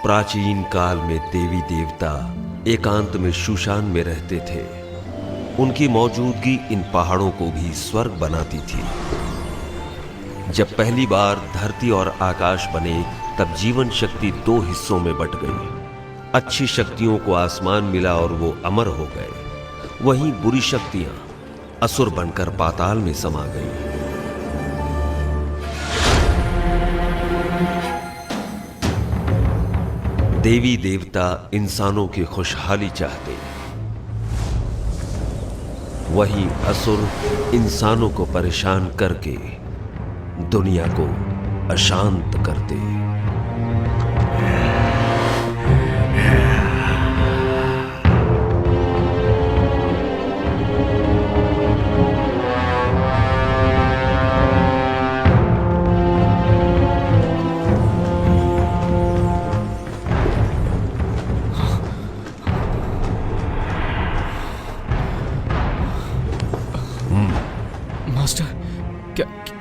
प्राचीन काल में देवी देवता एकांत में शूशान में रहते थे। उनकी मौजूदगी इन पहाड़ों को भी स्वर्ग बनाती थी। जब पहली बार धरती और आकाश बने, तब जीवन शक्ति दो हिस्सों में बट गई। अच्छी शक्तियों को आसमान मिला और वो अमर हो गए। वहीं बुरी शक्तियां असुर बनकर पाताल में समा गई। देवी देवता इंसानों की खुशहाली चाहते, वहीं असुर इंसानों को परेशान करके दुनिया को अशांत करते।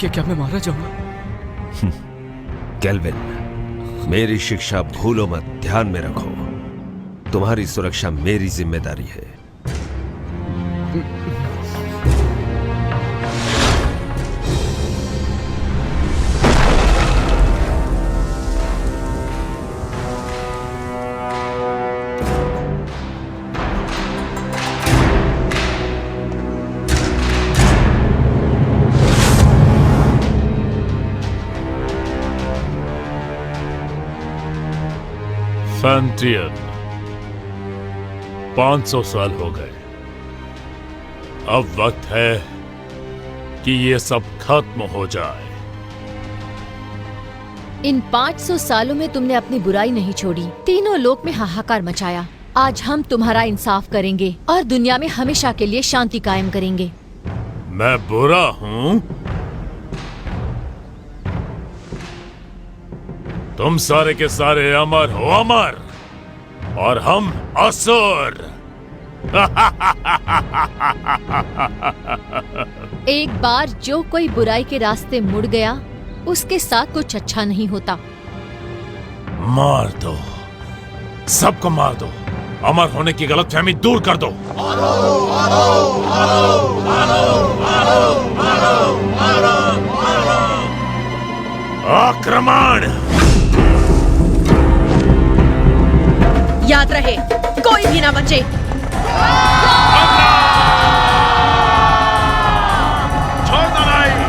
क्या मैं मारा जाऊंगा? केल्विन, मेरी शिक्षा भूलो मत, ध्यान में रखो। तुम्हारी सुरक्षा मेरी जिम्मेदारी है। फैंटियन, 500 साल हो गए। अब वक्त है कि ये सब खत्म हो जाए। इन 500 सालों में तुमने अपनी बुराई नहीं छोड़ी, तीनों लोक में हाहाकार मचाया। आज हम तुम्हारा इंसाफ करेंगे और दुनिया में हमेशा के लिए शांति कायम करेंगे। मैं बुरा हूँ? तुम सारे के सारे अमर हो, अमर, और हम असुर। एक बार जो कोई बुराई के रास्ते मुड़ गया, उसके साथ कुछ अच्छा नहीं होता। मार दो, सबको मार दो। अमर होने की गलतफहमी दूर कर दो। आक्रमण! याद रहे, कोई भी ना बचे। छोड़ दो नहीं।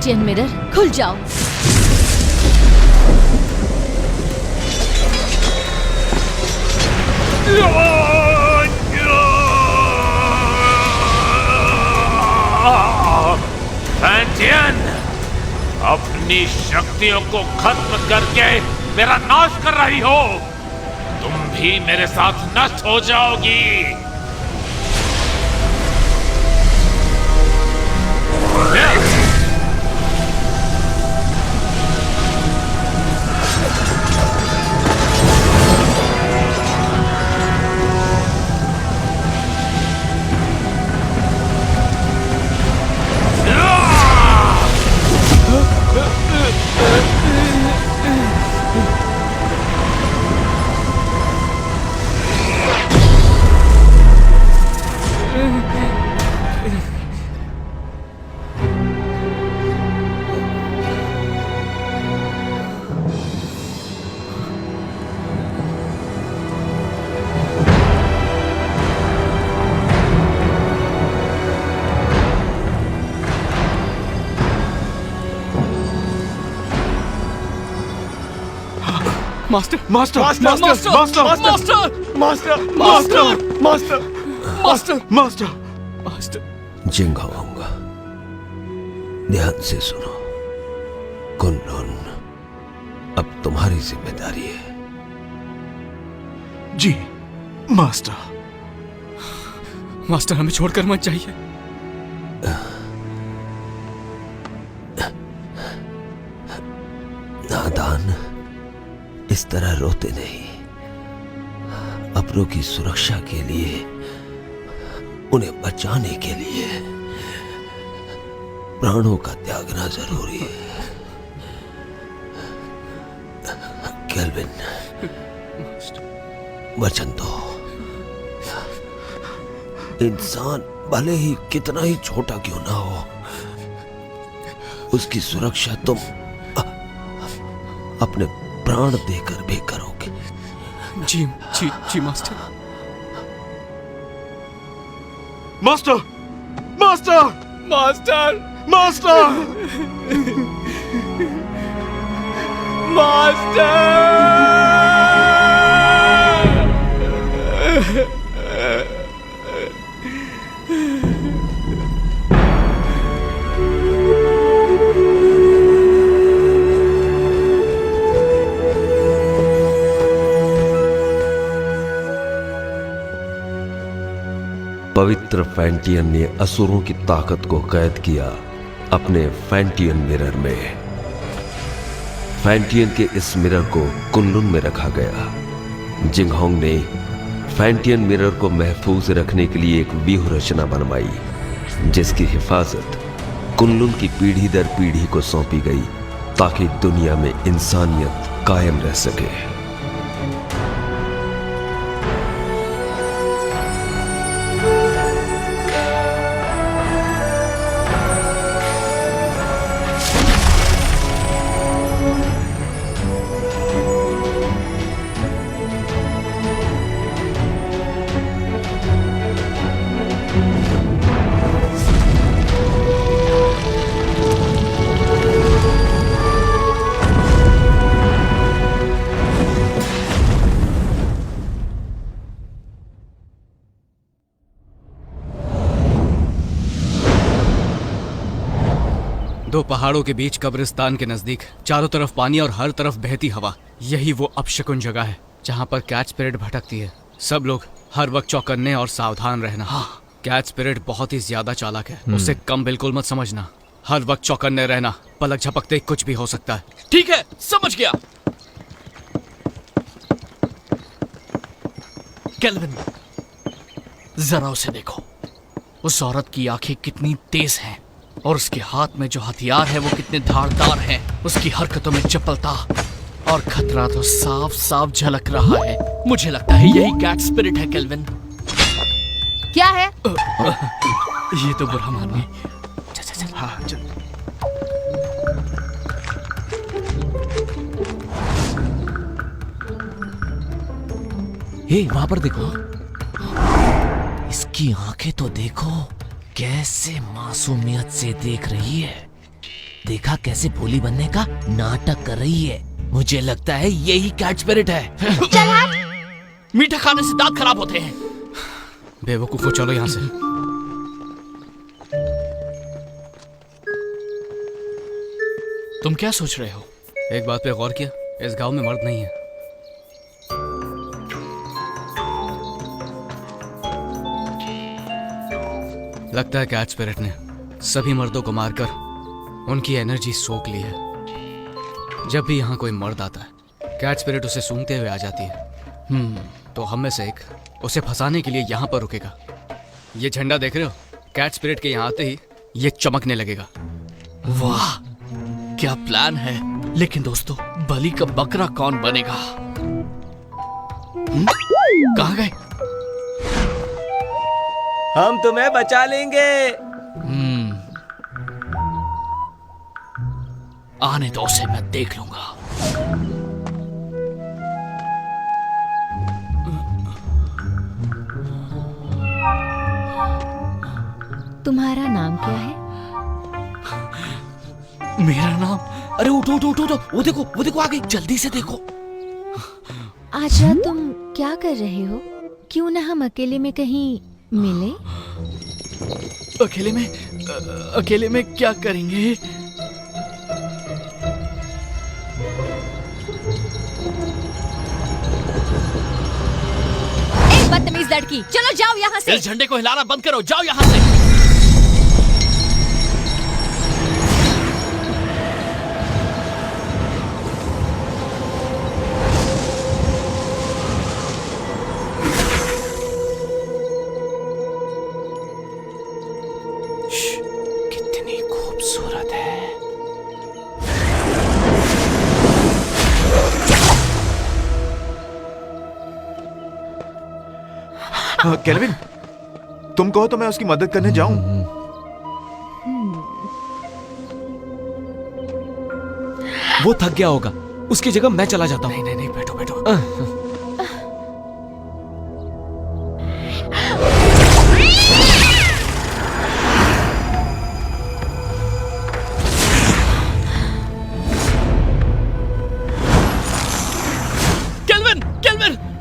फैंटियन मिरर, खुल जाओ। फैंटियन, अपनी शक्तियों को खत्म करके मेरा नाश कर रही हो। तुम भी मेरे साथ नष्ट हो जाओगी। Master master master master master master master master master master master master. Jinghong, ध्यान से सुनो। कुनलुन अब तुम्हारी जिम्मेदारी है। जी मास्टर। मास्टर, हमें छोड़कर मत जाइए। नादान, इस तरह रोते नहीं। अपनों की सुरक्षा के लिए, उन्हें बचाने के लिए प्राणों का त्यागना जरूरी है। केल्विन, वचन दो। इंसान भले ही कितना ही छोटा क्यों ना हो, उसकी सुरक्षा तुम अपने प्राण देकर भी करोगे। जी जी जी master. Master master master master पवित्र फैंटियन ने असुरों की ताकत को कैद किया अपने फैंटियन मिरर में। फैंटियन के इस मिरर को कुनलुन में रखा गया। जिंगहोंग ने फैंटियन मिरर को महफूज रखने के लिए एक व्यूह रचना बनवाई, जिसकी हिफाजत कुनलुन की पीढ़ी दर पीढ़ी को सौंपी गई, ताकि दुनिया में इंसानियत कायम रह सके। दो पहाड़ों के बीच कब्रिस्तान के नजदीक, चारों तरफ पानी और हर तरफ बहती हवा, यही वो अपशकुन जगह है जहाँ पर कैट स्पिरिट भटकती है। सब लोग हर वक्त चौकन्ने और सावधान रहना। कैट स्पिरिट बहुत ही ज्यादा चालाक है, उसे कम बिल्कुल मत समझना। हर वक्त चौकन्ने रहना, पलक झपकते कुछ भी हो सकता है। ठीक है, समझ गया। केल्विन, जरा उसे देखो। उस औरत की आंखें कितनी तेज हैं और उसके हाथ में जो हथियार है वो कितने धारदार हैं। उसकी हरकतों में चपलता और खतरा तो साफ साफ झलक रहा है। मुझे लगता है यही कैट स्पिरिट है केल्विन। क्या है? ये तो बुरा मानवी। चल। हाँ चल। हे, वहां पर देखो, इसकी आंखें तो देखो, कैसे मासूमियत से देख रही है। देखा कैसे भोली बनने का नाटक कर रही है। मुझे लगता है यही कैट स्पिरिट है। मीठा खाने से दांत खराब होते हैं। बेवकूफो, चलो यहाँ से। तुम क्या सोच रहे हो? एक बात पे गौर किया, इस गांव में मर्द नहीं है। लगता है कैट स्पिरिट ने सभी मर्दों को मारकर उनकी एनर्जी सोख ली है। जब भी यहाँ कोई मर्द आता है, कैट स्पिरिट उसे सूंघते हुए आ जाती है। तो हम में से एक उसे फंसाने के लिए यहाँ पर रुकेगा। ये झंडा देख रहे हो? कैट स्पिरिट के यहाँ आते ही ये चमकने लगेगा। वाह, क्या प्लान है। लेकिन दोस्तों, बलि का बकरा कौन बनेगा? कहाँ गए? हम तुम्हें बचा लेंगे। आने दो उसे, मैं देख लूंगा। तुम्हारा नाम क्या है? मेरा नाम? अरे उठो उठो उठो उठो, वो देखो आ गई, जल्दी से देखो। आज रात तुम क्या कर रहे हो? क्यों ना हम अकेले में कहीं मिले? अकेले में क्या करेंगे? बदतमीज लड़की, चलो जाओ यहाँ से। इस झंडे को हिलाना बंद करो, जाओ यहाँ से। कितनी खूबसूरत है। केल्विन, तुम कहो तो मैं उसकी मदद करने जाऊं। वो थक गया होगा, उसकी जगह मैं चला जाता हूँ। नहीं, बैठो बैठो।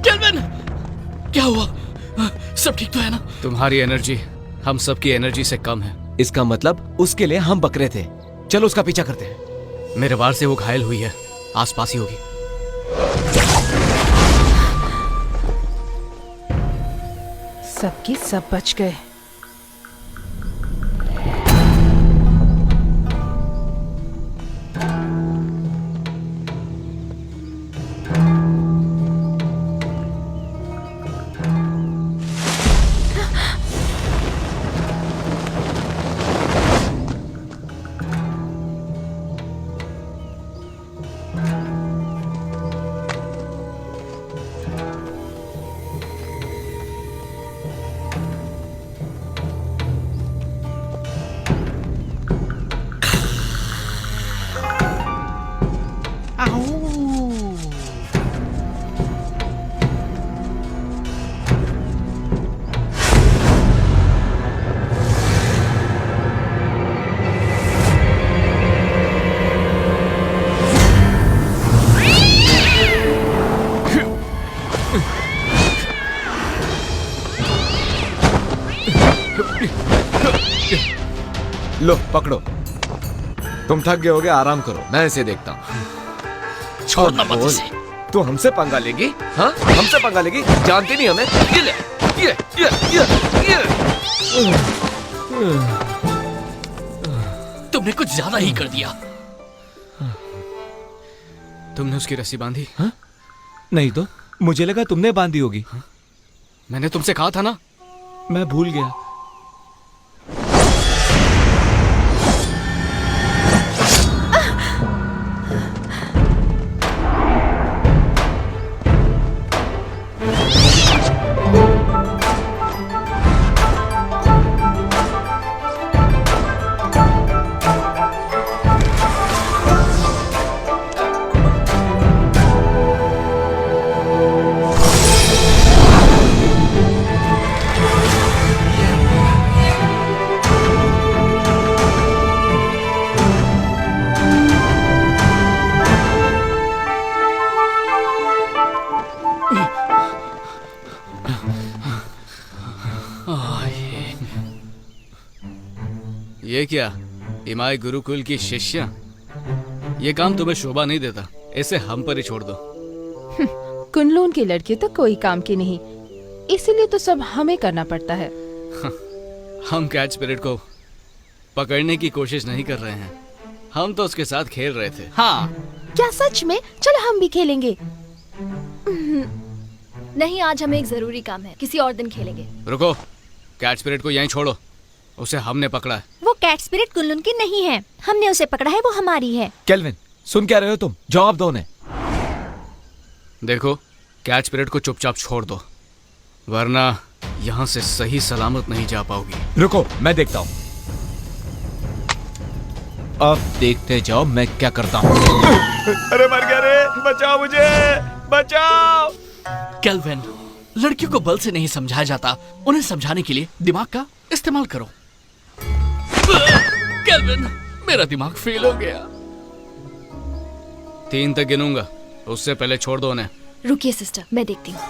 केल्विन, क्या हुआ? सब ठीक तो है ना? तुम्हारी एनर्जी हम सबकी एनर्जी से कम है। इसका मतलब उसके लिए हम बकरे थे। चलो उसका पीछा करते हैं। मेरे वार से वो घायल हुई है, आसपास ही होगी। सबकी सब बच गए। लो पकड़ो, तुम थक गए होगे, आराम करो, मैं इसे देखता हूँ। छोड़ना मत इसे। तू हमसे पंगा लेगी? हाँ, हमसे पंगा लेगी? जानती नहीं हमें? ये ले, ये। तुमने कुछ ज्यादा ही कर दिया। तुमने उसकी रस्सी बांधी? हाँ? नहीं तो मुझे लगा तुमने बांधी होगी। मैंने तुमसे कहा था ना। मैं भूल गया। ये क्या इमाई गुरुकुल की शिष्या? ये काम तुम्हें शोभा नहीं देता, इसे हम पर ही छोड़ दो। कुनलून की लड़की तो कोई काम की नहीं, इसीलिए तो सब हमें करना पड़ता है। हम कैच स्पिरिट को पकड़ने की कोशिश नहीं कर रहे हैं, हम तो उसके साथ खेल रहे थे। हाँ, क्या सच में? चलो हम भी खेलेंगे। नहीं, आज हमें एक जरूरी काम है, किसी और दिन खेलेंगे। रुको, कैच स्पिरिट को यहीं छोड़ो, उसे हमने पकड़ा है। वो कैट स्पिरिट कुनलुन की नहीं है, हमने उसे पकड़ा है, वो हमारी है। केल्विन, सुन क्या रहे हो तुम? जवाब दो उन्हें। देखो, कैच स्पिरिट को चुपचाप छोड़ दो, वरना यहाँ से सही सलामत नहीं जा पाओगी। रुको, मैं देखता हूँ। अब देखते जाओ मैं क्या करता हूँ। अरे मर गया रे, बचाओ मुझे, बचाओ। केल्विन, लड़कियों को बल से नहीं समझाया जाता, उन्हें समझाने के लिए दिमाग का इस्तेमाल करो। केल्विन, मेरा दिमाग फेल हो गया। 3 तक गिनूंगा, उससे पहले छोड़ दो उन्हें। रुकिए सिस्टर, मैं देखती हूँ।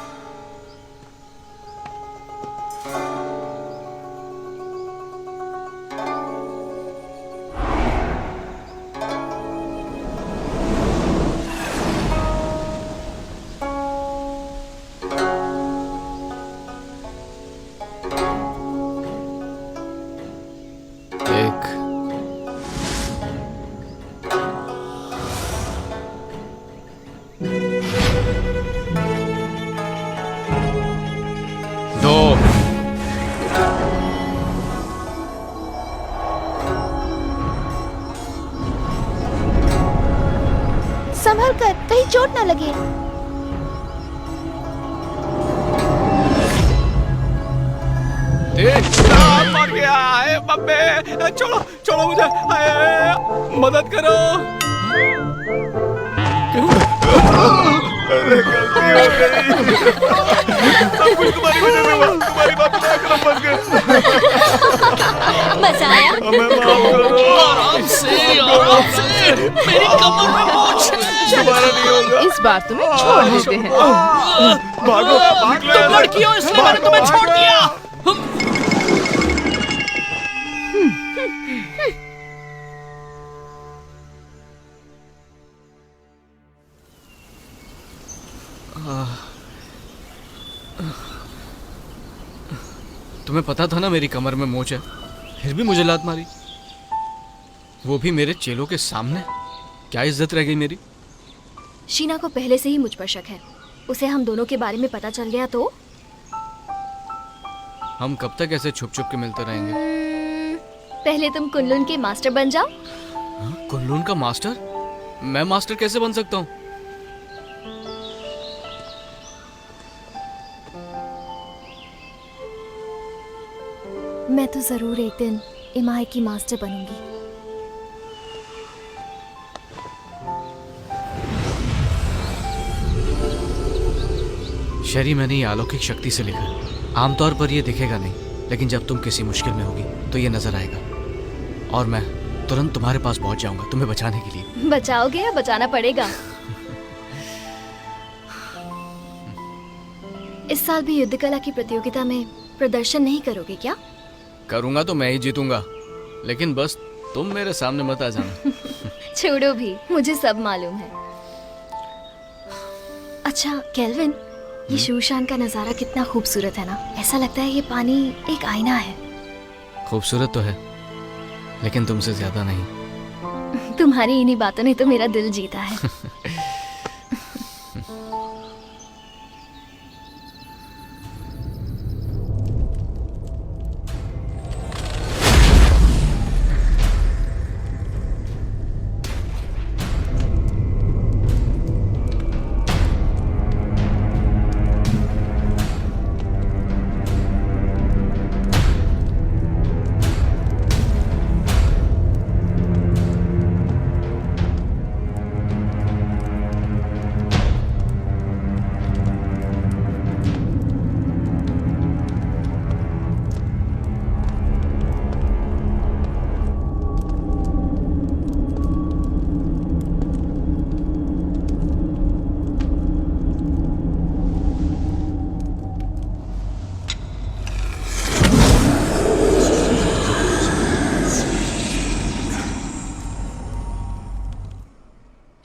संभल कर, कहीं चोट ना लगे। मर गया है बब्बे, छोड़ो छोड़ो मुझे, मदद करो। अरे गलती हो गई, सब कुछ तुम्हारी वजह से हुआ, तुम्हारी बात ना करो, बच गए। बचाया। हमें माफ करो। आराम से, मेरी कमर में मोच है। दोबारा नहीं होगा। इस बार तुम्हें छोड़ देते हैं। भागो, भाग लो। तुम लड़की हो इसलिए मैंने तुम्हें छोड़ दिया। तुम्हें पता था ना मेरी कमर में मोच है, फिर भी मुझे लात मारी, वो भी मेरे चेलों के सामने। क्या इज्जत रह गई मेरी? शीना को पहले से ही मुझ पर शक है, उसे हम दोनों के बारे में पता चल गया तो हम कब तक ऐसे छुप छुप के मिलते रहेंगे? पहले तुम कुनलुन के मास्टर बन जाओ। कुनलुन का मास्टर? मैं मास्टर कैसे बन सकता हूँ? मैं तो जरूर एक दिन इमाई की मास्टर बनूंगी। शरी, मैंने ये अलौकिक शक्ति से लिखा है। आमतौर पर ये दिखेगा नहीं, लेकिन जब तुम किसी मुश्किल में होगी तो ये नजर आएगा और मैं तुरंत तुम्हारे पास पहुंच जाऊंगा तुम्हें बचाने के लिए। बचाओगे या बचाना पड़ेगा? इस साल भी युद्ध कला की प्रतियोगिता में प्रदर्शन नहीं करोगे क्या? करूंगा तो मैं ही जीतूंगा, लेकिन बस तुम मेरे सामने मत आ जाना। छोड़ो भी, मुझे सब मालूम है। अच्छा केल्विन, ये शूशान का नजारा कितना खूबसूरत है ना। ऐसा लगता है ये पानी एक आईना है। खूबसूरत तो है, लेकिन तुमसे ज्यादा नहीं। तुम्हारी इन्हीं बातों ने तो मेरा दिल जीता है।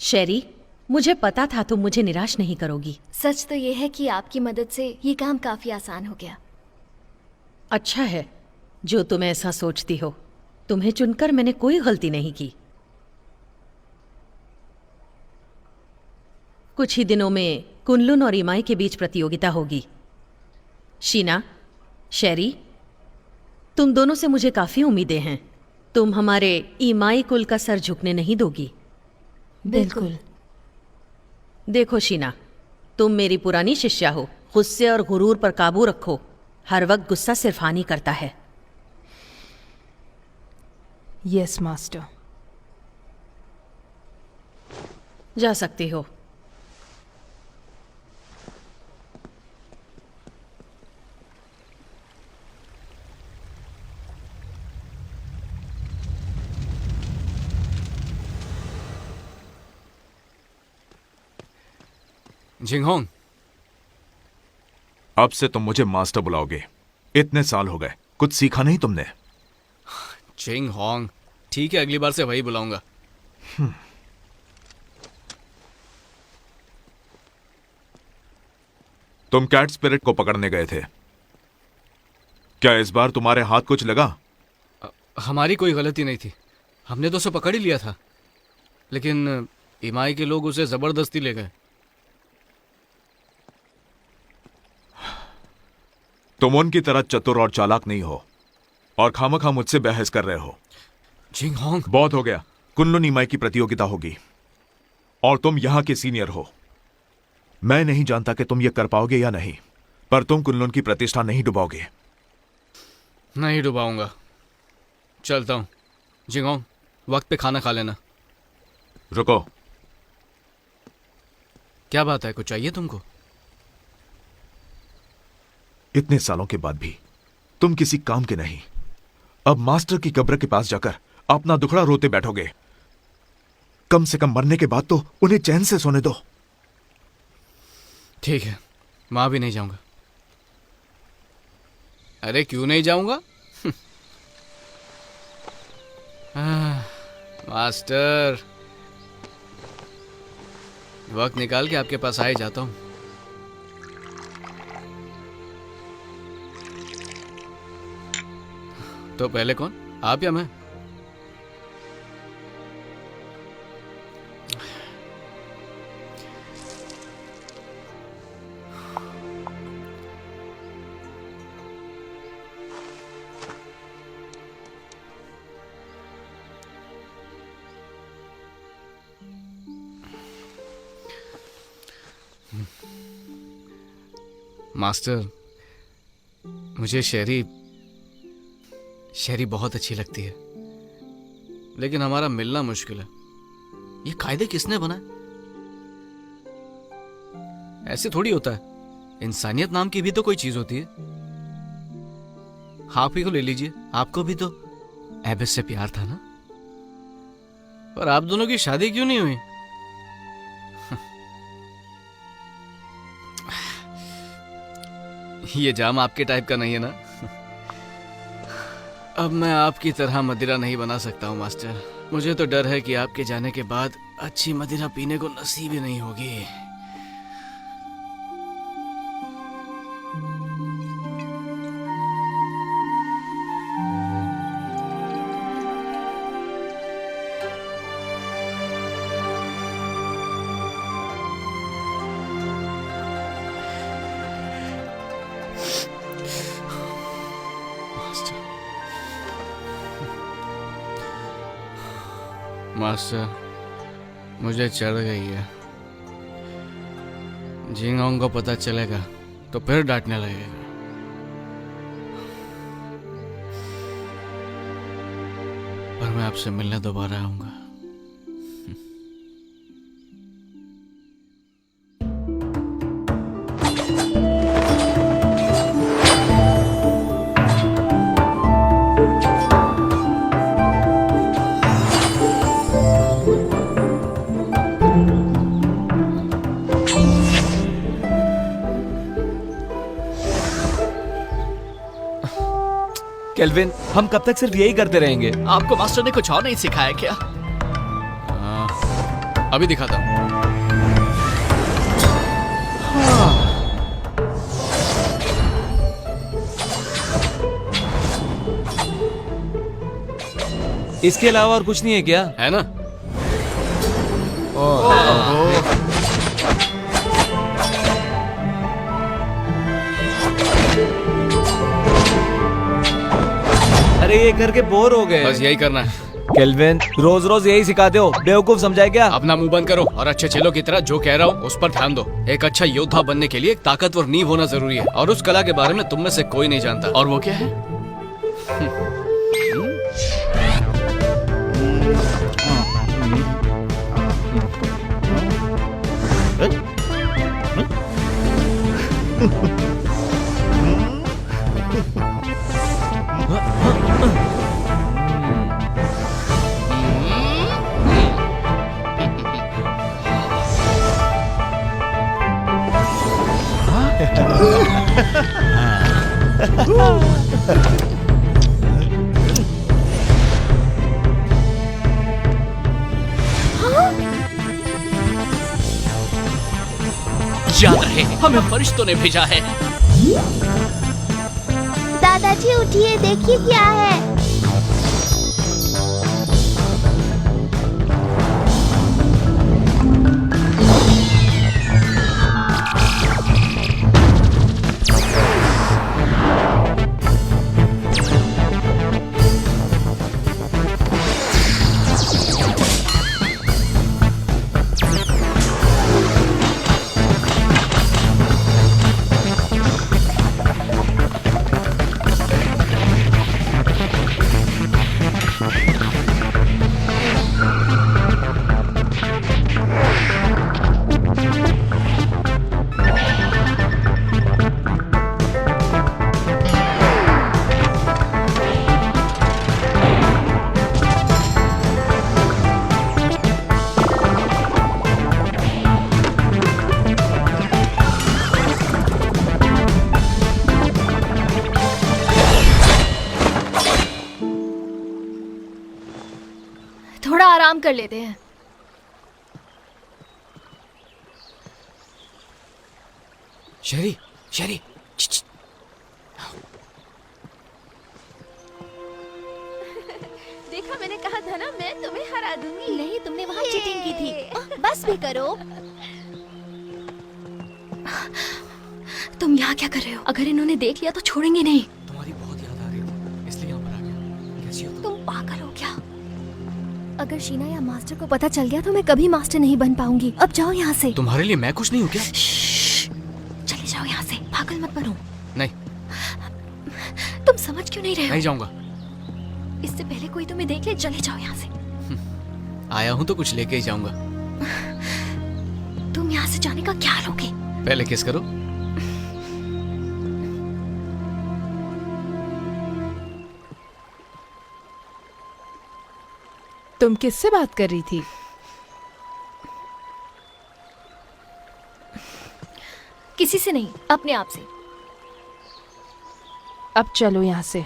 शेरी, मुझे पता था तुम मुझे निराश नहीं करोगी। सच तो ये है कि आपकी मदद से ये काम काफी आसान हो गया। अच्छा है जो तुम ऐसा सोचती हो। तुम्हें चुनकर मैंने कोई गलती नहीं की। कुछ ही दिनों में कुनलुन और इमाई के बीच प्रतियोगिता होगी। शीना, शेरी, तुम दोनों से मुझे काफी उम्मीदें हैं। तुम हमारे इमाई कुल का सर झुकने नहीं दोगी। बिल्कुल। देखो शीना, तुम मेरी पुरानी शिष्या हो। गुस्से और गुरूर पर काबू रखो। हर वक्त गुस्सा सिर्फ हानि करता है। Yes master. जा सकती हो। जिंगहोंग, अब से तुम मुझे मास्टर बुलाओगे। इतने साल हो गए, कुछ सीखा नहीं तुमने? जिंगहोंग, ठीक है, अगली बार से वही बुलाऊंगा। तुम कैट स्पिरिट को पकड़ने गए थे, क्या इस बार तुम्हारे हाथ कुछ लगा? हमारी कोई गलती नहीं थी, हमने तो उसे पकड़ ही लिया था, लेकिन इमाई के लोग उसे जबरदस्ती ले गए। तुम उनकी तरह चतुर और चालाक नहीं हो और खामखा मुझसे बहस कर रहे हो। जिंगहोंग, बहुत हो गया। कुनलुन इमाई की प्रतियोगिता होगी और तुम यहां के सीनियर हो। मैं नहीं जानता कि तुम ये कर पाओगे या नहीं, पर तुम कुनलुन की प्रतिष्ठा नहीं डुबाओगे। नहीं डुबाऊंगा। चलता हूं। जिंगहोंग, वक्त पे खाना खा लेना। रुको। क्या बात है, कुछ चाहिए तुमको? इतने सालों के बाद भी तुम किसी काम के नहीं। अब मास्टर की कब्र के पास जाकर अपना दुखड़ा रोते बैठोगे। कम से कम मरने के बाद तो उन्हें चैन से सोने दो। ठीक है, वहां भी नहीं जाऊंगा। अरे क्यों नहीं जाऊंगा? मास्टर, वक्त निकाल के आपके पास आ ही जाता हूं। तो पहले कौन, आप या मैं? मास्टर, मुझे शेरी बहुत अच्छी लगती है, लेकिन हमारा मिलना मुश्किल है। ये कायदे किसने बनाए? ऐसे थोड़ी होता है। इंसानियत नाम की भी तो कोई चीज होती है। आप ही को ले लीजिए, आपको भी तो एबिस से प्यार था ना? पर आप दोनों की शादी क्यों नहीं हुई? ये जाम आपके टाइप का नहीं है ना? अब मैं आपकी तरह मदिरा नहीं बना सकता हूँ मास्टर। मुझे तो डर है कि आपके जाने के बाद अच्छी मदिरा पीने को नसीब ही नहीं होगी। मास्टर, मुझे चढ़ गई है। जिंगहोंग को पता चलेगा तो फिर डांटने लगेगा। पर मैं आपसे मिलने दोबारा आऊंगा। केल्विन, हम कब तक सिर्फ यही करते रहेंगे? आपको मास्टर ने कुछ और नहीं सिखाया क्या? अभी दिखाता हूँ। इसके अलावा और कुछ नहीं है क्या? है ना? अरे ये करके बोर हो गए। बस यही करना है। केल्विन, रोज रोज यही सिखाते हो, बेवकूफ समझाए क्या? अपना मुंह बंद करो और अच्छे चेलों की तरह जो कह रहा हूँ उस पर ध्यान दो। एक अच्छा योद्धा बनने के लिए एक ताकतवर नींव होना जरूरी है, और उस कला के बारे में तुम में से कोई नहीं जानता। और वो क्या है? याद रहे, हमें फरिश्तों ने भेजा है। दादाजी उठिए, देखिए क्या है। थोड़ा आराम कर लेते हैं। शेरी, शेरी, देखा, मैंने कहा था ना, मैं तुम्हें हरा दूंगी। नहीं, तुमने वहाँ चीटिंग की थी। बस भी करो। तुम यहाँ क्या कर रहे हो? अगर इन्होंने देख लिया तो छोड़ेंगे नहीं। तुम्हारी बहुत याद आ रही थी, इसलिए यहाँ पर आ गया। कैसी हो तुम पागल हो क्या? अगर शीना या मास्टर को पता चल गया तो मैं कभी मास्टर नहीं बन पाऊंगी। अब जाओ यहाँ से। तुम्हारे लिए मैं कुछ नहीं हूँ क्या? चले जाओ यहाँ से, पागल मत बनो। नहीं, तुम समझ क्यों नहीं रहे हो? नहीं जाऊंगा। इससे पहले कोई तुम्हें देख ले, चले जाओ यहाँ से। आया हूँ तो कुछ लेके ही जाऊंगा। तुम यहाँ से जाने का क्या लोगे? पहले किस करो। तुम किससे बात कर रही थी? किसी से नहीं, अपने आप से। अब चलो यहाँ से।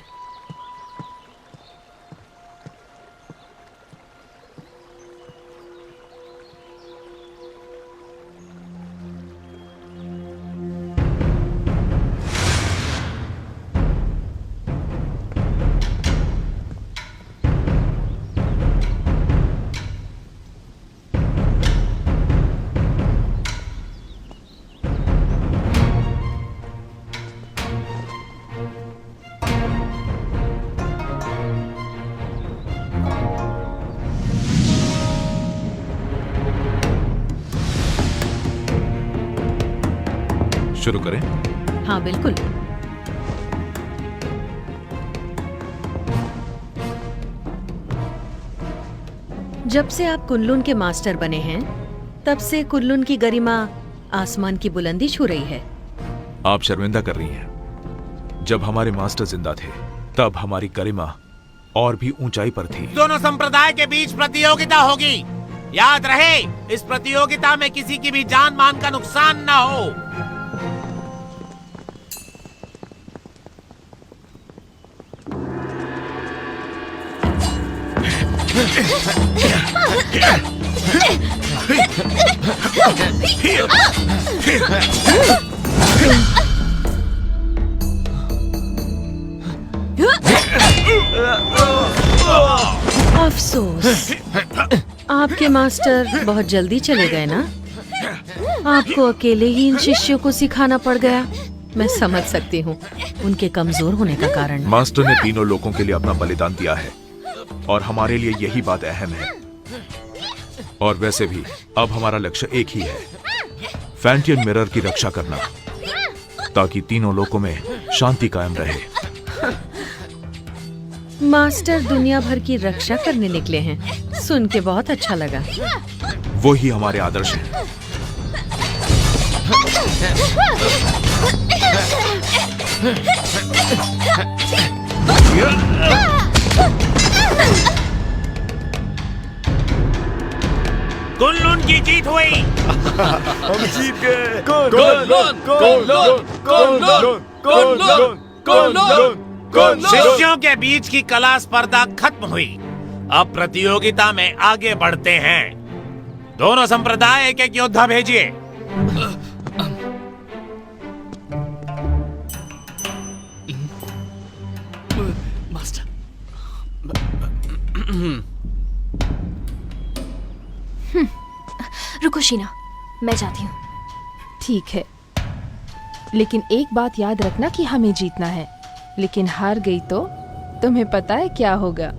शुरू करें? हाँ बिल्कुल। जब से आप कुनलुन के मास्टर बने हैं, तब से कुनलुन की गरिमा आसमान की बुलंदी छू रही है। आप शर्मिंदा कर रही हैं। जब हमारे मास्टर जिंदा थे, तब हमारी गरिमा और भी ऊंचाई पर थी। दोनों संप्रदाय के बीच प्रतियोगिता होगी। याद रहे, इस प्रतियोगिता में किसी की भी जान मान का नुकसान न हो। अफसोस, आपके मास्टर बहुत जल्दी चले गए ना। आपको अकेले ही इन शिष्यों को सिखाना पड़ गया। मैं समझ सकती हूँ उनके कमजोर होने का कारण। मास्टर ने तीनों लोगों के लिए अपना बलिदान दिया है और हमारे लिए यही बात अहम है। और वैसे भी अब हमारा लक्ष्य एक ही है, फैंटियन मिरर की रक्षा करना, ताकि तीनों लोकों में शांति कायम रहे। मास्टर दुनिया भर की रक्षा करने निकले हैं, सुन के बहुत अच्छा लगा। वो ही हमारे आदर्श हैं। कुनलुन की जीत हुई। हम जीत गए। शिष्यों के बीच की कला स्पर्धा खत्म हुई। अब प्रतियोगिता में आगे बढ़ते हैं। दोनों संप्रदाय एक एक योद्धा भेजिए। मास्टर, रुको शीना, मैं जाती हूँ। ठीक है, लेकिन एक बात याद रखना कि हमें जीतना है। लेकिन हार गई तो तुम्हें पता है क्या होगा?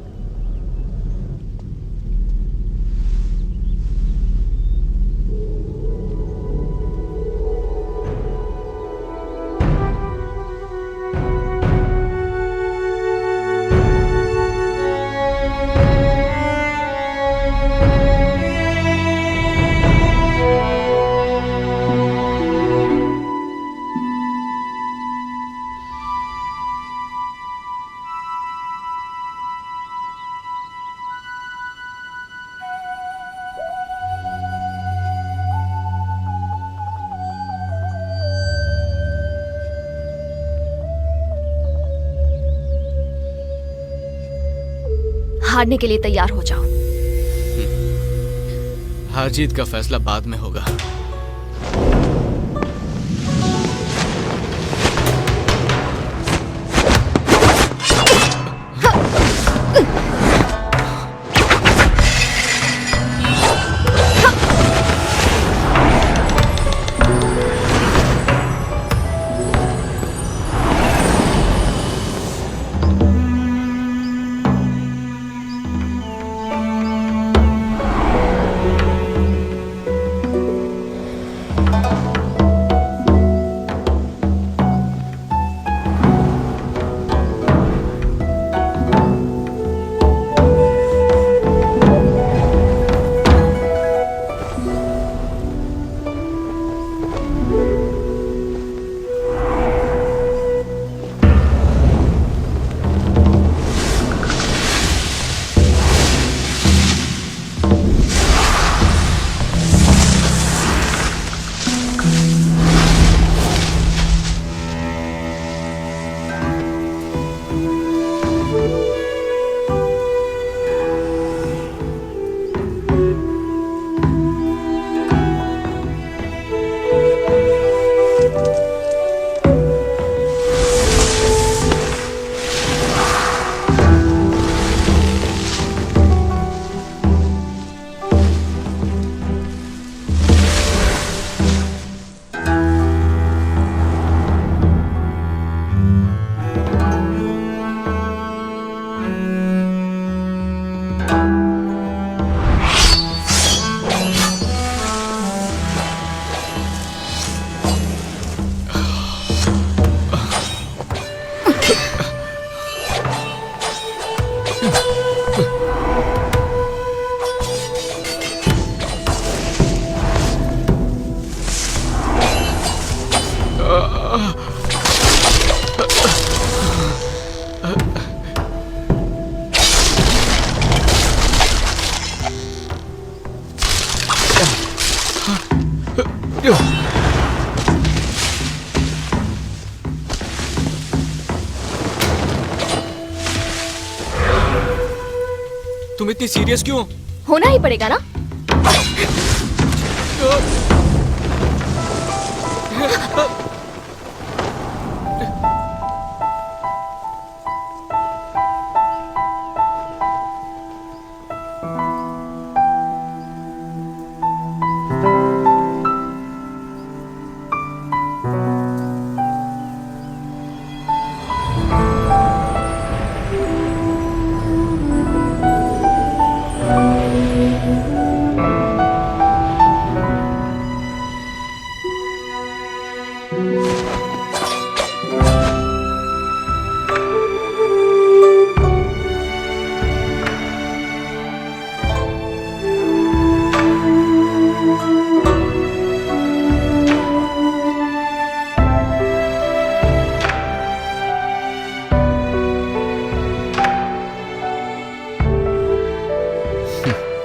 हारने के लिए तैयार हो जाओ। हार जीत का फैसला बाद में होगा। तुम इतनी सीरियस क्यों? होना ही पड़ेगा ना।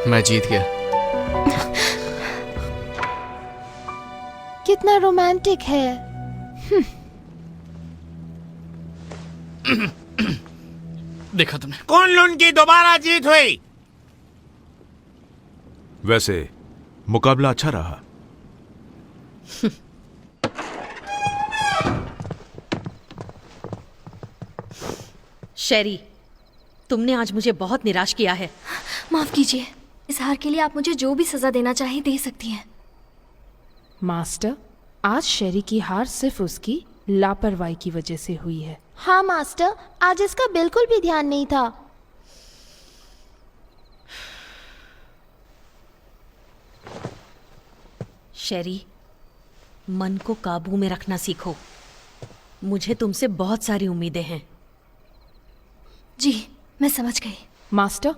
मैं जीत गया। कितना रोमांटिक है। देखा तुमने? कुनलुन की दोबारा जीत हुई। वैसे मुकाबला अच्छा रहा। शेरी, तुमने आज मुझे बहुत निराश किया है। माफ कीजिए, इस हार के लिए आप मुझे जो भी सजा देना चाहे दे सकती हैं। मास्टर, आज शेरी की हार सिर्फ उसकी लापरवाही की वजह से हुई है। हाँ मास्टर, आज इसका बिल्कुल भी ध्यान नहीं था। शेरी, मन को काबू में रखना सीखो। मुझे तुमसे बहुत सारी उम्मीदें हैं। जी, मैं समझ गई। मास्टर,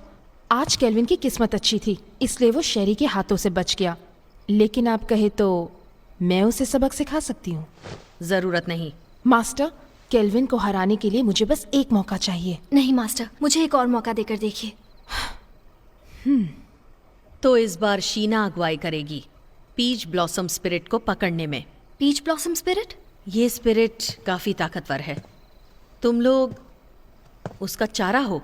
आज केल्विन की किस्मत अच्छी थी, इसलिए वो शेरी के हाथों से बच गया। लेकिन आप कहे तो मैं उसे सबक सिखा सकती हूँ। जरूरत नहीं। मास्टर, केल्विन को हराने के लिए मुझे बस एक मौका चाहिए। नहीं मास्टर, मुझे एक और मौका देकर देखिए। तो इस बार शीना अगुवाई करेगी पीच ब्लॉसम स्पिरिट को पकड़ने में। Peach blossom spirit? ये स्पिरिट काफी ताकतवर है। तुम लोग उसका चारा हो।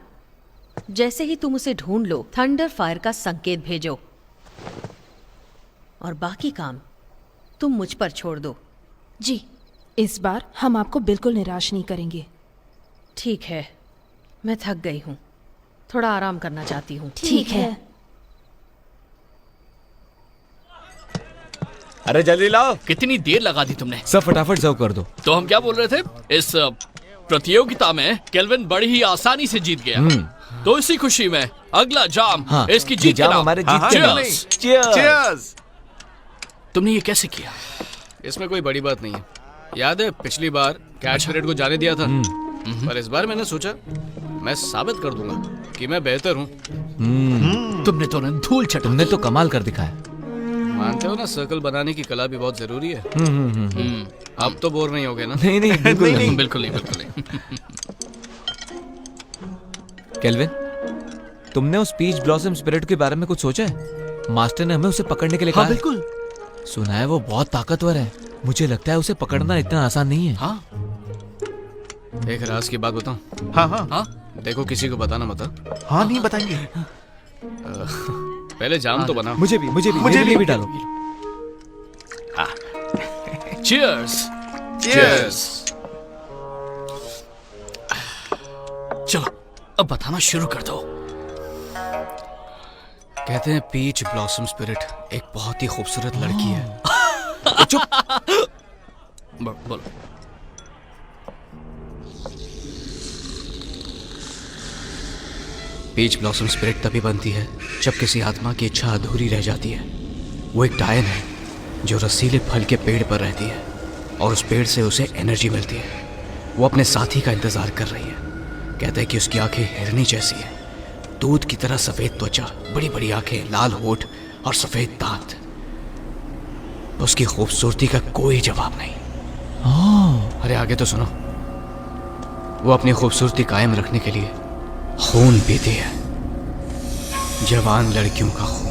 जैसे ही तुम उसे ढूंढ लो, थंडर फायर का संकेत भेजो और बाकी काम तुम मुझ पर छोड़ दो। जी। इस बार हम आपको बिल्कुल निराश नहीं करेंगे। ठीक है, मैं थक गई हूँ, थोड़ा आराम करना चाहती हूँ। ठीक है। अरे जल्दी लाओ। कितनी देर लगा दी तुमने? सब फटाफट सर्व कर दो। तो हम क्या बोल रहे थे? इस प्रतियोगिता में केल्विन बड़ी ही आसानी से जीत गया। तो इसी खुशी में अगला जाम इसकी जीत के नाम। हमारे जीत के नाम। Cheers! तुमने ये कैसे किया? इसमें कोई बड़ी बात नहीं है। याद है पिछली बार कैच पीरियड को जाने दिया था, पर इस बार मैंने सोचा मैं साबित कर दूंगा कि मैं बेहतर हूँ। तुमने तो न धूल चटा। तुमने तो कमाल कर दिखाया। मानते हो ना, सर्कल बनाने की कला भी बहुत जरूरी है। अब तो बोर नहीं होगे ना? नहीं नहीं बिल्कुल नहीं। बिल्कुल नहीं, बिल्कुल नहीं। केल्विन, तुमने उस पीच ब्लॉसम स्पिरिट के बारे में कुछ सोचा है? मास्टर ने हमें उसे पकड़ने के लिए कहा। बिल्कुल। सुना है वो बहुत ताकतवर है। मुझे लगता है उसे पकड़ना इतना आसान नहीं है। हाँ। एक राज की बात बताऊं? हाँ हाँ हाँ? देखो किसी को बताना मत। हाँ, नहीं बताएंगे। पहले जाम तो बना। मुझे भी डालो। Cheers! Cheers! चलो अब बताना शुरू कर दो। कहते हैं पीच ब्लॉसम स्पिरिट एक बहुत ही खूबसूरत लड़की है। बोलो। पीच ब्लॉसम स्पिरिट तभी बनती है जब किसी आत्मा की इच्छा अधूरी रह जाती है। वो एक डायन है जो रसीले फल के पेड़ पर रहती है और उस पेड़ से उसे एनर्जी मिलती है। वो अपने साथी का इंतजार कर रही है। कहते हैं कि उसकी आंखें हिरनी जैसी है, दूध की तरह सफेद त्वचा, बड़ी बड़ी आंखें, लाल होठ और सफेद दांत। उसकी खूबसूरती का कोई जवाब नहीं। अरे आगे तो सुनो। वो अपनी खूबसूरती कायम रखने के लिए खून पीती है, जवान लड़कियों का खून।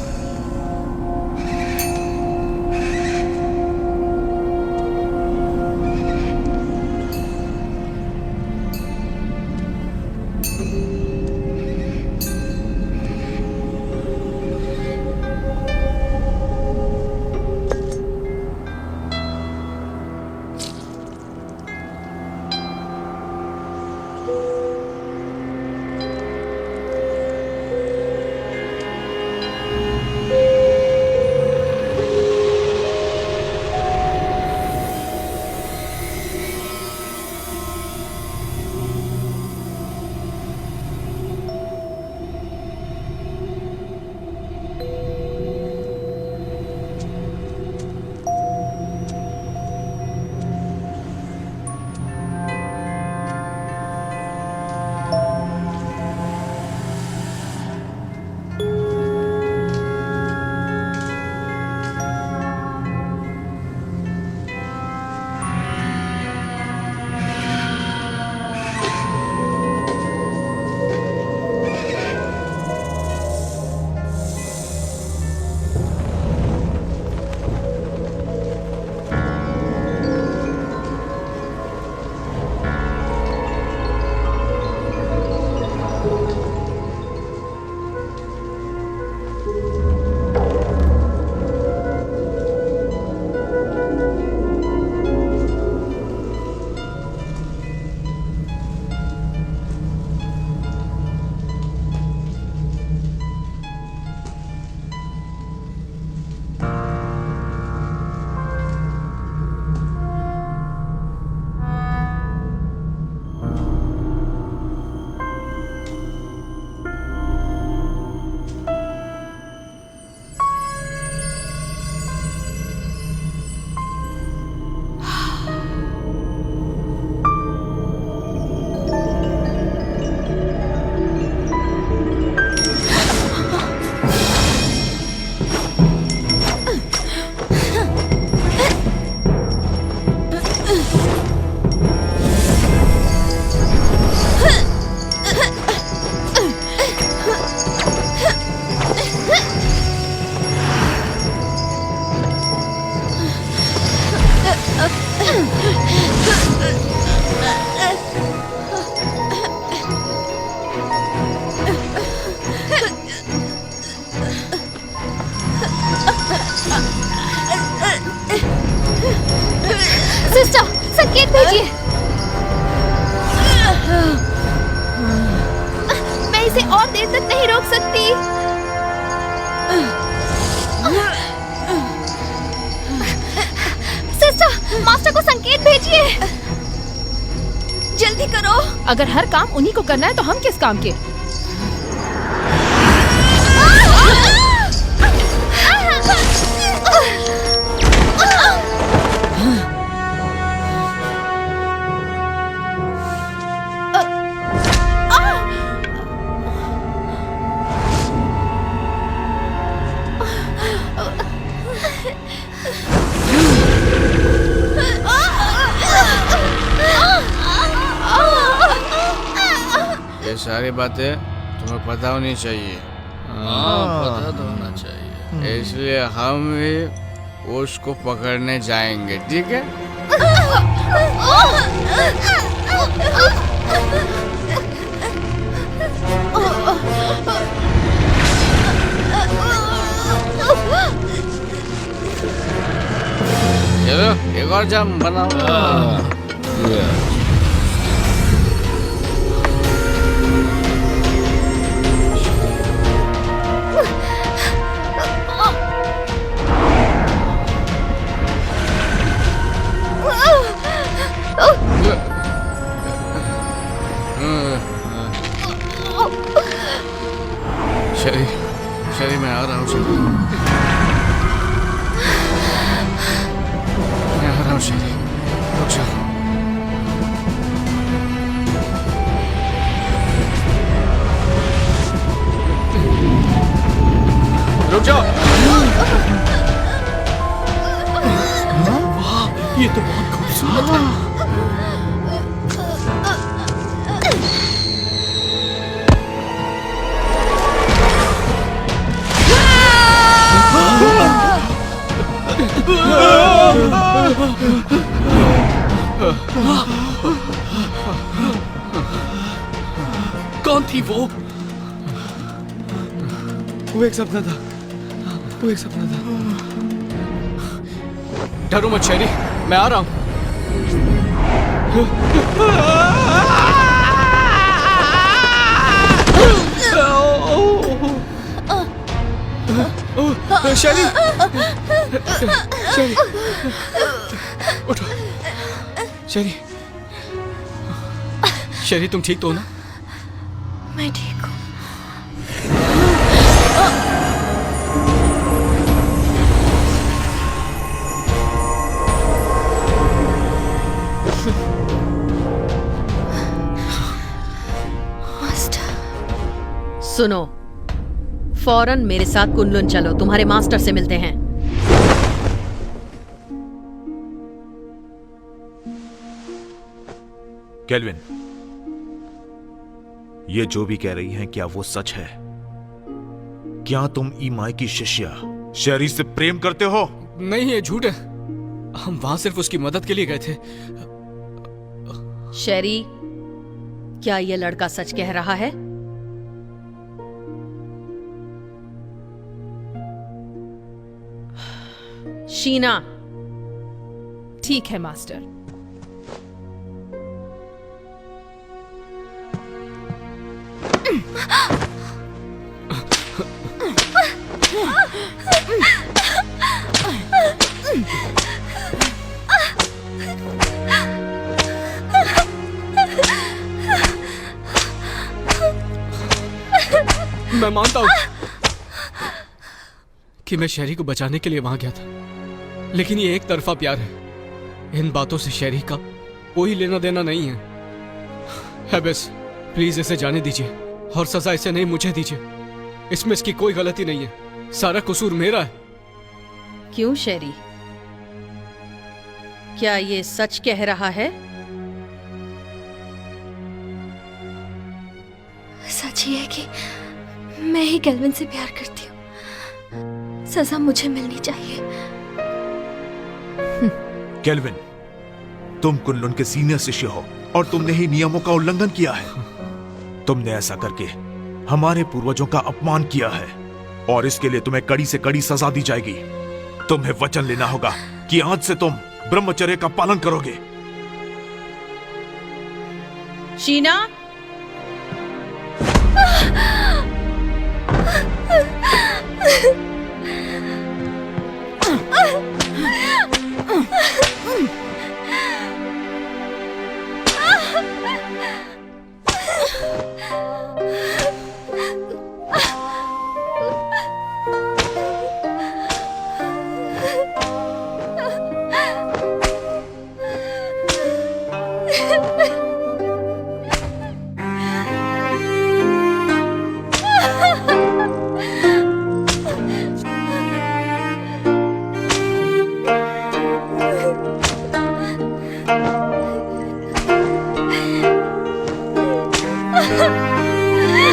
सिस्टर, संकेत भेजिए। मैं इसे और देर तक नहीं रोक सकती। सिस्टर, मास्टर को संकेत भेजिए। जल्दी करो। अगर हर काम उन्हीं को करना है तो हम किस काम के? ये सारी बातें तुम्हें पता होनी चाहिए। पता तो होना चाहिए। इसलिए हम भी उसको पकड़ने जाएंगे, ठीक है? चलो एक और जाम बनाओ। शरी मैं आ रहा हूँ। शरी मैं आ रहा हूँ। शरी रुक जाओ। रुक जाओ। वाह, ये तो बहुत खूबसूरत है। कौन थी वो? वो एक सपना था। वो एक सपना था। डरो मत शेरी, मैं आ रहा हूँ। शेरी, शेरी, उठो। शेरी, शेरी तुम ठीक तो हो ना? मैं ठीक हूँ। सुनो, फौरन मेरे साथ कुनलुन चलो, तुम्हारे मास्टर से मिलते हैं। केल्विन, ये जो भी कह रही हैं, क्या वो सच है? क्या तुम ईमाई की शिष्या शेरी से प्रेम करते हो? नहीं, ये झूठ है। हम वहां सिर्फ उसकी मदद के लिए गए थे। शेरी, क्या ये लड़का सच कह रहा है? शीना। ठीक है मास्टर। मैं मानता हूं कि मैं शेरी को बचाने के लिए वहां गया था, लेकिन ये एक तरफा प्यार है। इन बातों से शेरी का कोई लेना देना नहीं है। बस प्लीज इसे जाने दीजिए और सजा इसे नहीं, मुझे दीजिए। इसमें इसकी कोई गलती नहीं है, सारा कसूर मेरा है। क्यों शेरी, क्या ये सच कह रहा है? सच ही है कि मैं ही केल्विन से प्यार करती हूँ। सजा मुझे मिलनी चाहिए। केल्विन, तुम कुनलुन के सीनियर शिष्य हो और तुमने ही नियमों का उल्लंघन किया है। तुमने ऐसा करके हमारे पूर्वजों का अपमान किया है और इसके लिए तुम्हें कड़ी से कड़ी सजा दी जाएगी। तुम्हें वचन लेना होगा कि आज से तुम ब्रह्मचर्य का पालन करोगे। शीना,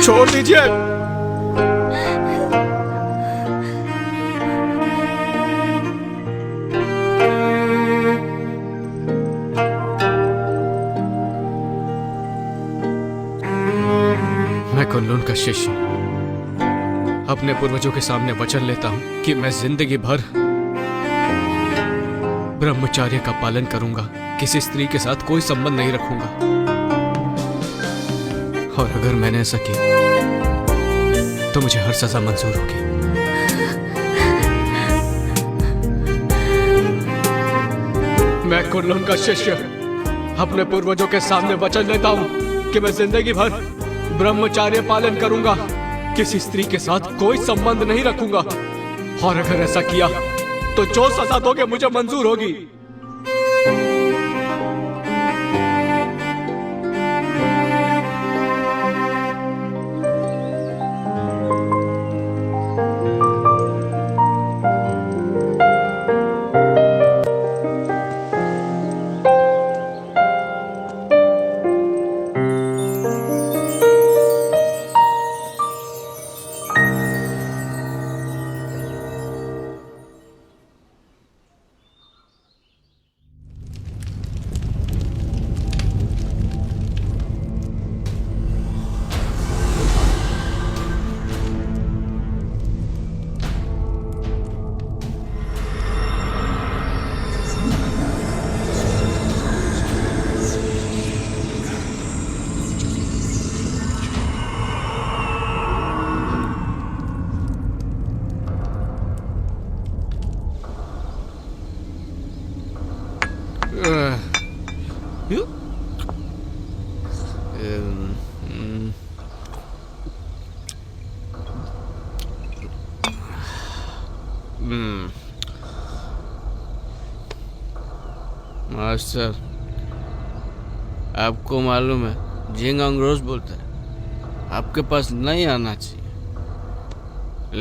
छोड़ दीजिए। मैं कुन-लुन का शिष्य अपने पूर्वजों के सामने वचन लेता हूं कि मैं जिंदगी भर ब्रह्मचर्य का पालन करूंगा, किसी स्त्री के साथ कोई संबंध नहीं रखूंगा। और अगर मैंने ऐसा किया तो मुझे हर सजा मंजूर होगी। मैं कुन-लुन का शिष्य अपने पूर्वजों के सामने वचन लेता हूं कि मैं जिंदगी भर ब्रह्मचर्य पालन करूंगा, किसी स्त्री के साथ कोई संबंध नहीं रखूंगा। और अगर ऐसा किया तो जो सजा दोगे मुझे मंजूर होगी। मास्टर, आपको मालूम है जिंगांग रोज बोलता है आपके पास नहीं आना चाहिए,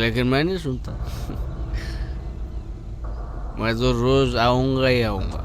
लेकिन मैं नहीं सुनता। मैं तो रोज आऊंगा ही आऊंगा।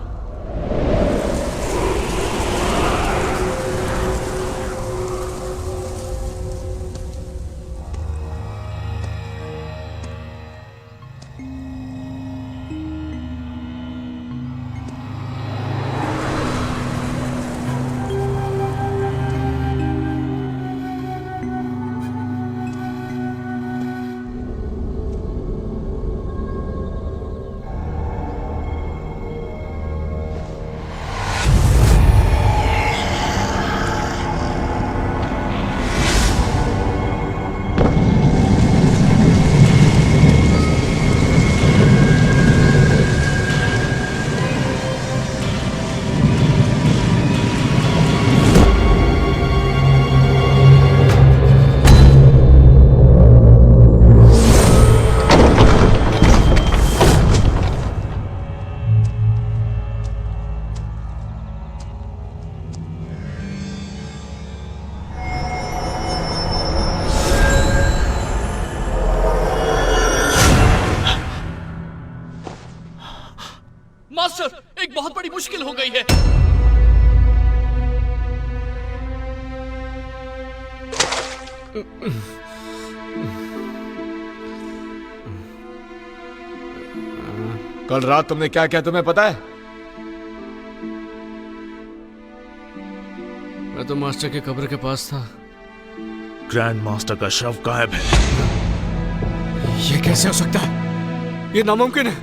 मास्टर, एक बहुत बड़ी मुश्किल हो गई है। कल रात तुमने क्या किया तुम्हें पता है? मैं तो मास्टर के कब्र के पास था। ग्रैंड मास्टर का शव गायब है। ये कैसे हो सकता है? ये नामुमकिन है।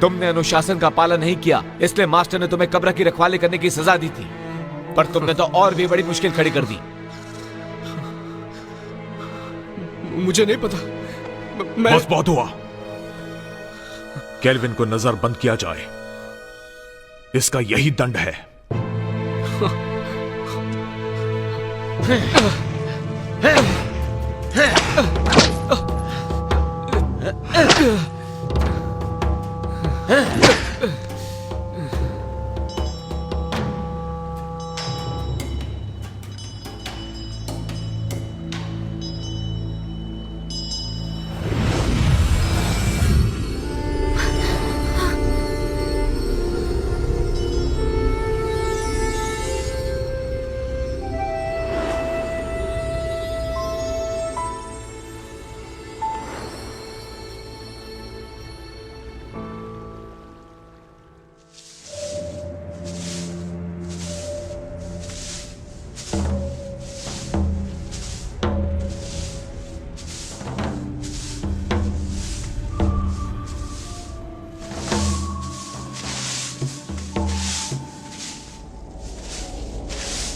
तुमने अनुशासन का पालन नहीं किया, इसलिए मास्टर ने तुम्हें कब्र की रखवाली करने की सजा दी थी, पर तुमने तो और भी बड़ी मुश्किल खड़ी कर दी। मुझे नहीं पता। बस बहुत हुआ। केल्विन को नजरबंद किया जाए, इसका यही दंड है।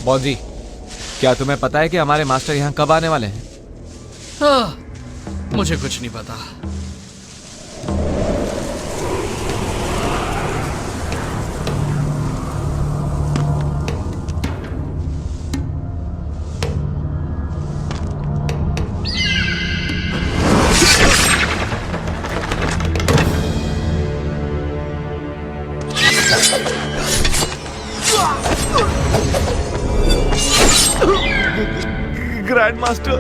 बॉल जी, क्या तुम्हें पता है कि हमारे मास्टर यहाँ कब आने वाले हैं? मुझे कुछ नहीं पता। ग्रैंड मास्टर,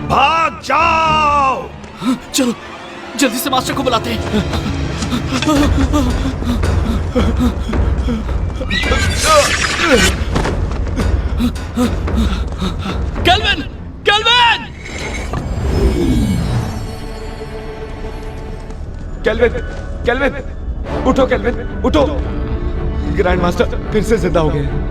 भाग जाओ! चलो जल्दी से मास्टर को बुलाते हैं। केल्विन! केल्विन! केल्विन! केल्विन! उठो केल्विन, उठो! ग्रैंड मास्टर फिर से जिंदा हो गए।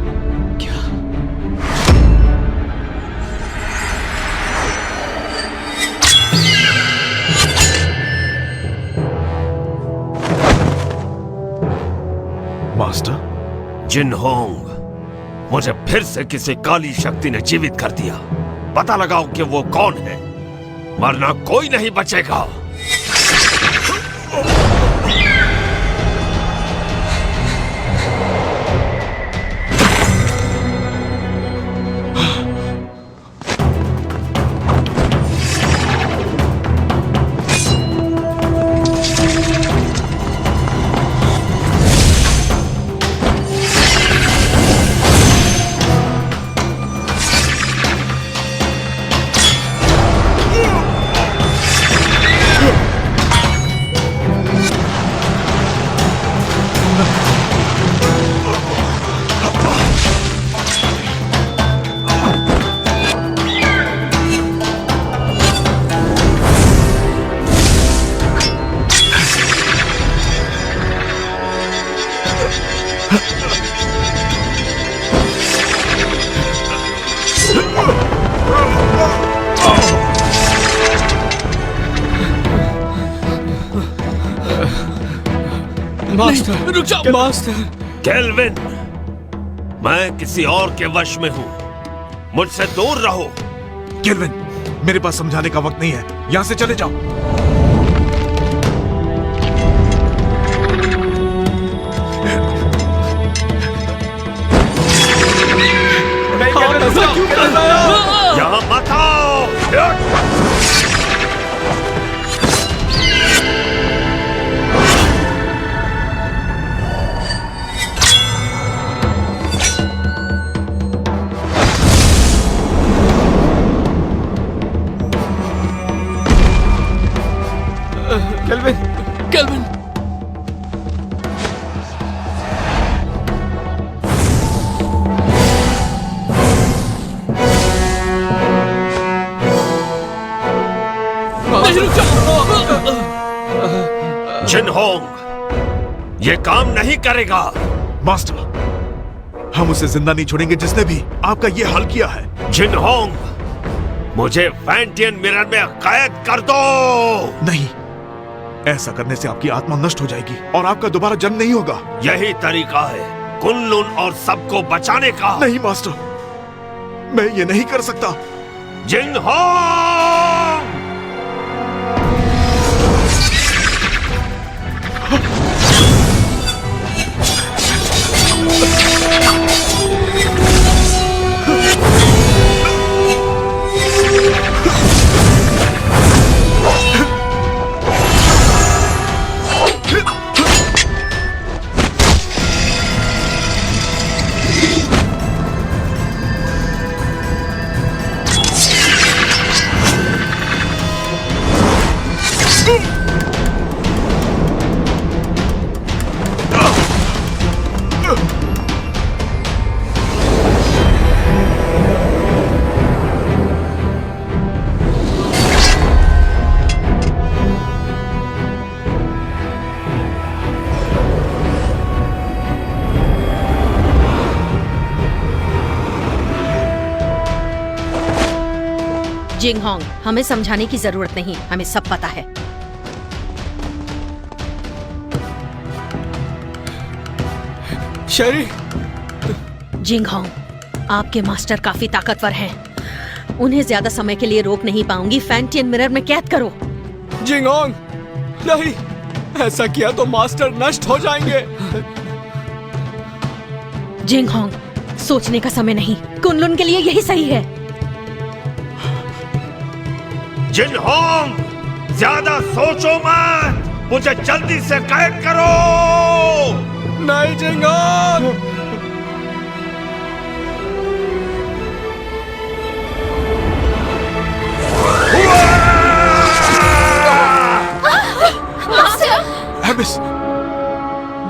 मास्टर? जिनहोंग, मुझे फिर से किसी काली शक्ति ने जीवित कर दिया। पता लगाओ कि वो कौन है, वरना कोई नहीं बचेगा। मास्टर, रुक जाओ मास्टर। केल्विन, मैं किसी और के वश में हूं, मुझसे दूर रहो। केल्विन, मेरे पास समझाने का वक्त नहीं है, यहां से चले जाओ। यहां मत आओ। केल्विन! केल्विन! जिनहोंग, ये काम नहीं करेगा। मास्टर, हम उसे जिंदा नहीं छोड़ेंगे जिसने भी आपका ये हाल किया है। जिनहोंग, मुझे फैंटियन मिरर में कैद कर दो। नहीं, ऐसा करने से आपकी आत्मा नष्ट हो जाएगी और आपका दोबारा जन्म नहीं होगा। यही तरीका है कुनलुन और सबको बचाने का। नहीं मास्टर, मैं ये नहीं कर सकता। जिनहोंग! जिंगहोंग, हमें समझाने की जरूरत नहीं, हमें सब पता है। शेरी! जिंगहोंग, आपके मास्टर काफी ताकतवर हैं। उन्हें ज्यादा समय के लिए रोक नहीं पाऊंगी। फैंटियन मिरर में कैद करो। जिंगहोंग, नहीं, ऐसा किया तो मास्टर नष्ट हो जाएंगे। जिंगहोंग, सोचने का समय नहीं, कुनलुन के लिए यही सही है। जिनहोंग, ज्यादा सोचो मत, मुझे जल्दी से कैद करो। नहीं जिंगहोंग! एबिस!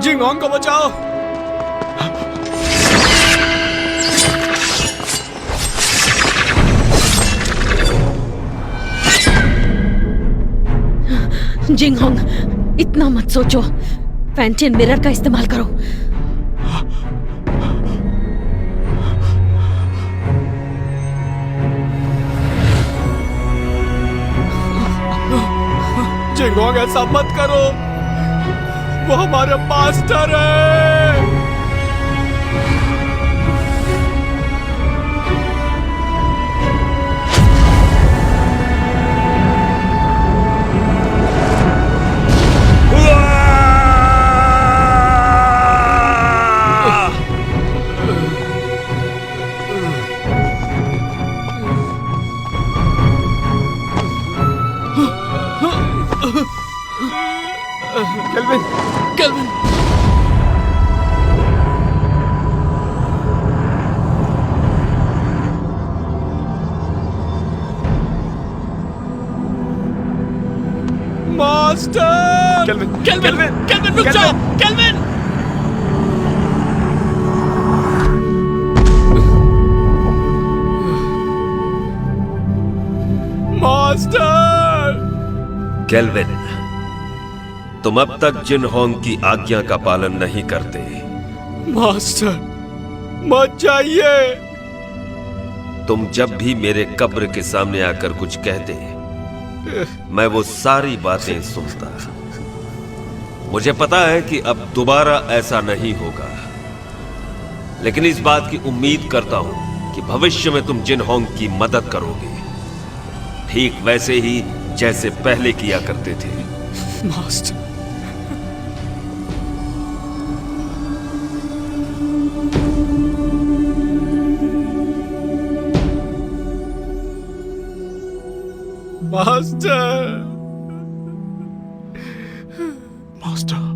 जिंगहोंग को बचाओ। जिंगहोंग, इतना मत सोचो, फैंटियन मिरर का इस्तेमाल करो। जिंगहोंग, ऐसा मत करो, वो हमारे मास्टर है। Kelvin! Kelvin! Master! Kelvin! Kelvin! Kelvin, रुक जाओ! केल्विन! मास्टर! केल्विन, तुम अब तक जिनहोंग की आज्ञा का पालन नहीं करते। मास्टर, मत जाइए। तुम जब भी मेरे कब्र के सामने आकर कुछ कहते, मैं वो सारी बातें सुनता। मुझे पता है कि अब दोबारा ऐसा नहीं होगा, लेकिन इस बात की उम्मीद करता हूं कि भविष्य में तुम जिनहोंग की मदद करोगे, ठीक वैसे ही जैसे पहले किया करते थे। Master, master! Master!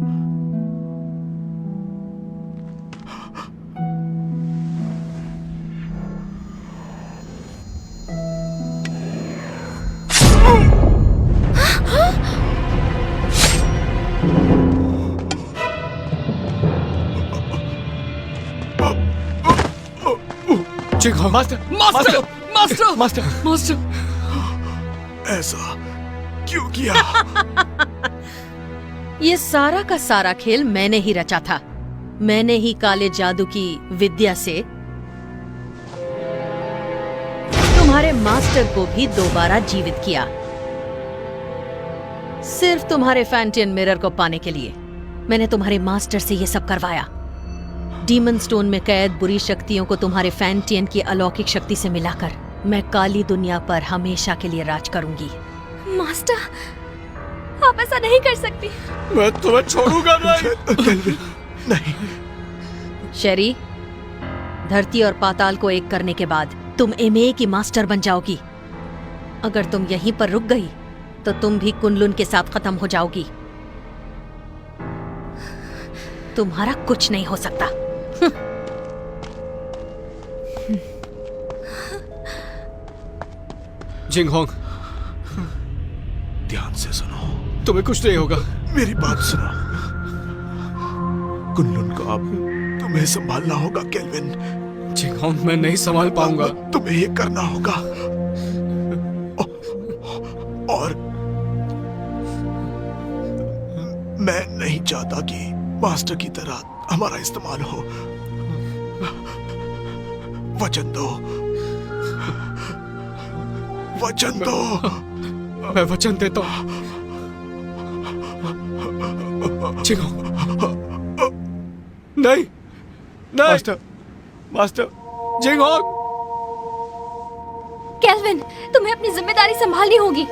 Master! Master! Master! Master! Master! ऐसा क्यों किया? ये सारा का सारा खेल मैंने ही रचा था। मैंने ही काले जादू की विद्या से तुम्हारे मास्टर को भी दोबारा जीवित किया, सिर्फ तुम्हारे फैंटियन मिरर को पाने के लिए। मैंने तुम्हारे मास्टर से ये सब करवाया। डीमन स्टोन में कैद बुरी शक्तियों को तुम्हारे फैंटियन की अलौकिक शक्ति से मिलाकर मैं काली दुनिया पर हमेशा के लिए राज करूंगी। मास्टर, आप ऐसा नहीं कर सकती। मैं तुम्हें छोड़ूंगा नहीं। नहीं। शेरी, धरती और पाताल को एक करने के बाद तुम एमए की मास्टर बन जाओगी। अगर तुम यहीं पर रुक गई तो तुम भी कुनलुन के साथ खत्म हो जाओगी। तुम्हारा कुछ नहीं हो सकता। जिंगहोंग, ध्यान से सुनो। तुम्हें कुछ नहीं होगा। मेरी बात सुनो। कुनलुन को अब तुम्हें संभालना होगा केल्विन। जिंगहोंग, मैं नहीं संभाल पाऊंगा। तुम्हें ये करना होगा। और मैं नहीं चाहता कि मास्टर की तरह हमारा इस्तेमाल हो। वचन दो। वचन दो। मैं वचन देता हूं। नहीं, नहीं। Master Jinghong. केल्विन, तुम्हें अपनी जिम्मेदारी संभालनी होगी।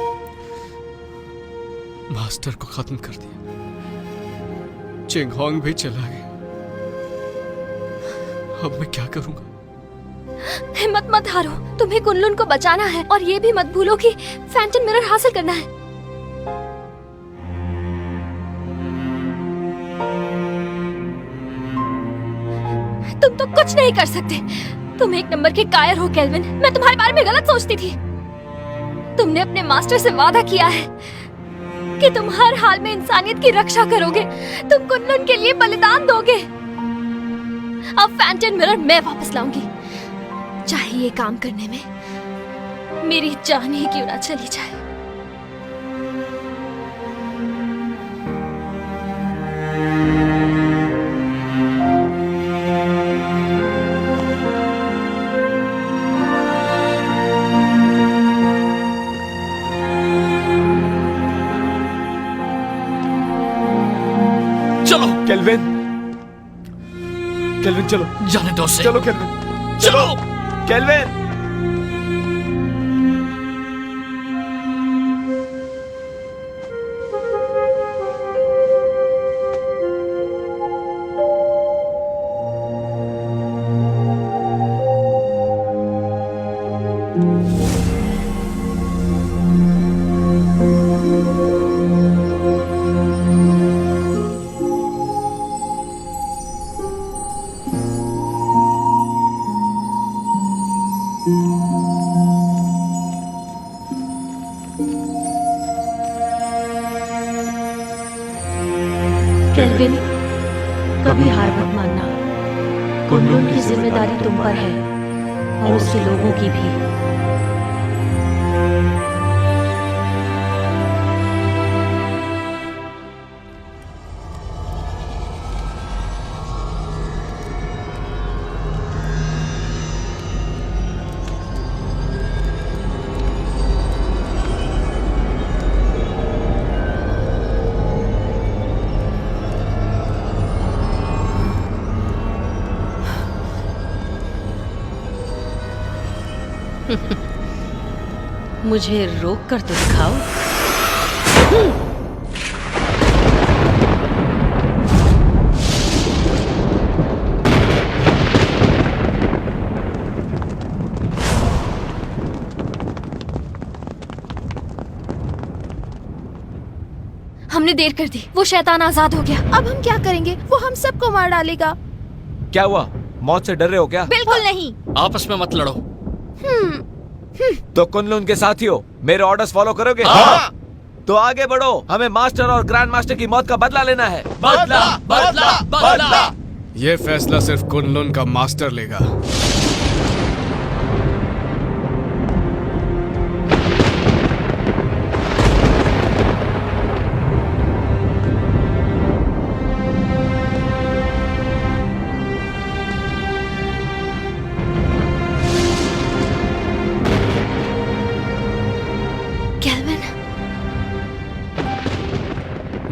मास्टर को खत्म कर दिया, जिंगहोंग भी चला गया। अब मैं क्या करूंगा? हिम्मत मत हारो, तुम्हें कुनलुन को बचाना है और ये भी मत भूलो कि फैंटम मिरर हासिल करना है। तुम तो कुछ नहीं कर सकते। तुम एक नंबर के कायर हो केल्विन। मैं तुम्हारे बारे में गलत सोचती थी। तुमने अपने मास्टर से वादा किया है कि तुम हर हाल में इंसानियत की रक्षा करोगे। तुम कुनलुन के लिए बलिदान दोगे। अब फैंटम मिरर मैं वापस लाऊंगी, चाहे ये काम करने में मेरी जान ही क्यों ना चली जाए। चलो केल्विन, केल्विन चलो। जाने दो उसे। चलो केल्विन, चलो केल्विन। केल्विन, कभी हार मत मानना। कुनलुन की जिम्मेदारी तुम पर है और उसके लोगों की भी। मुझे रोक कर तो दिखाओ। हमने देर कर दी। वो शैतान आजाद हो गया। अब हम क्या करेंगे? वो हम सबको मार डालेगा। क्या हुआ? मौत से डर रहे हो क्या? बिल्कुल नहीं। आपस में मत लड़ो। तो कुनलुन के साथियों, मेरे ऑर्डर्स फॉलो करोगे? हाँ। तो आगे बढ़ो। हमें मास्टर और ग्रैंड मास्टर की मौत का बदला लेना है। बदला, बदला, बदला। ये फैसला सिर्फ कुनलुन का मास्टर लेगा।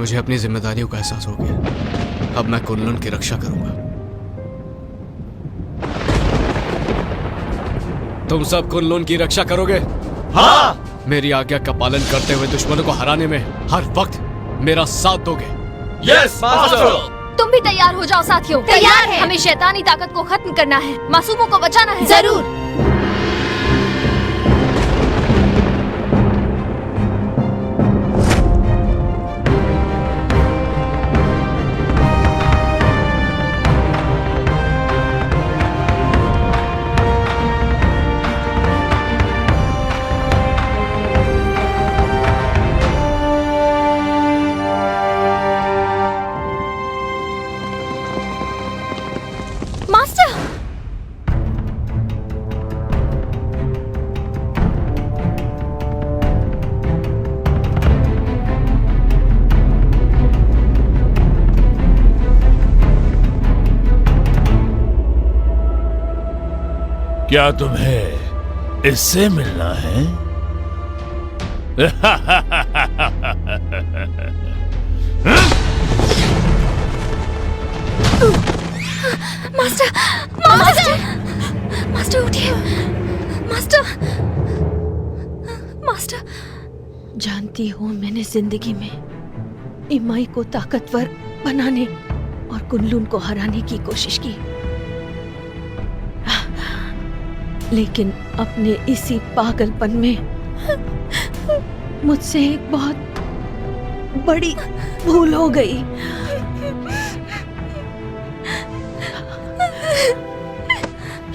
मुझे अपनी जिम्मेदारियों का एहसास हो गया। अब मैं कुनलुन की रक्षा करूंगा। तुम सब कुनलुन की रक्षा करोगे? हाँ। मेरी आज्ञा का पालन करते हुए दुश्मनों को हराने में हर वक्त मेरा साथ दोगे? Yes master. तुम भी तैयार हो जाओ साथियों। तैयार है। हमें शैतानी ताकत को खत्म करना है, मासूमों को बचाना है। जरूर। मास्टर, क्या तुम्हें इससे मिलना है? मास्टर, मास्टर, मास्टर उठिए। Master, master. जानती हूँ मैंने जिंदगी में इमाई को ताकतवर बनाने और कुनलुन को हराने की कोशिश की, लेकिन अपने इसी पागलपन में मुझसे एक बहुत बड़ी भूल हो गई।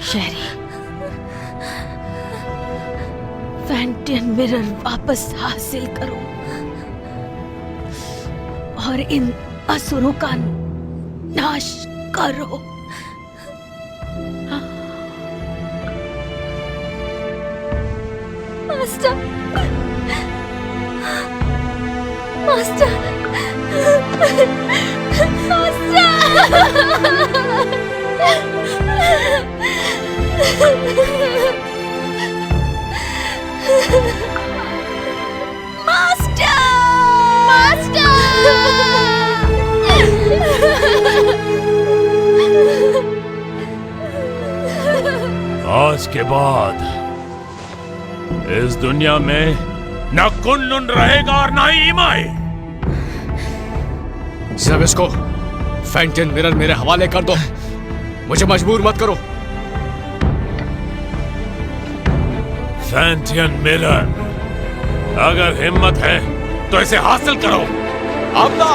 शेरी, फैंटियन मिरर वापस हासिल करो और इन असुरों का नाश करो। मास्टर, मास्टर, आज के बाद इस दुनिया में न कुनलुन रहेगा और न ही इमाई। जब इसको फैंटियन मिरर मेरे हवाले कर दो, मुझे मजबूर मत करो। फैंटियन मिरर, अगर हिम्मत है तो इसे हासिल करो। अब ना।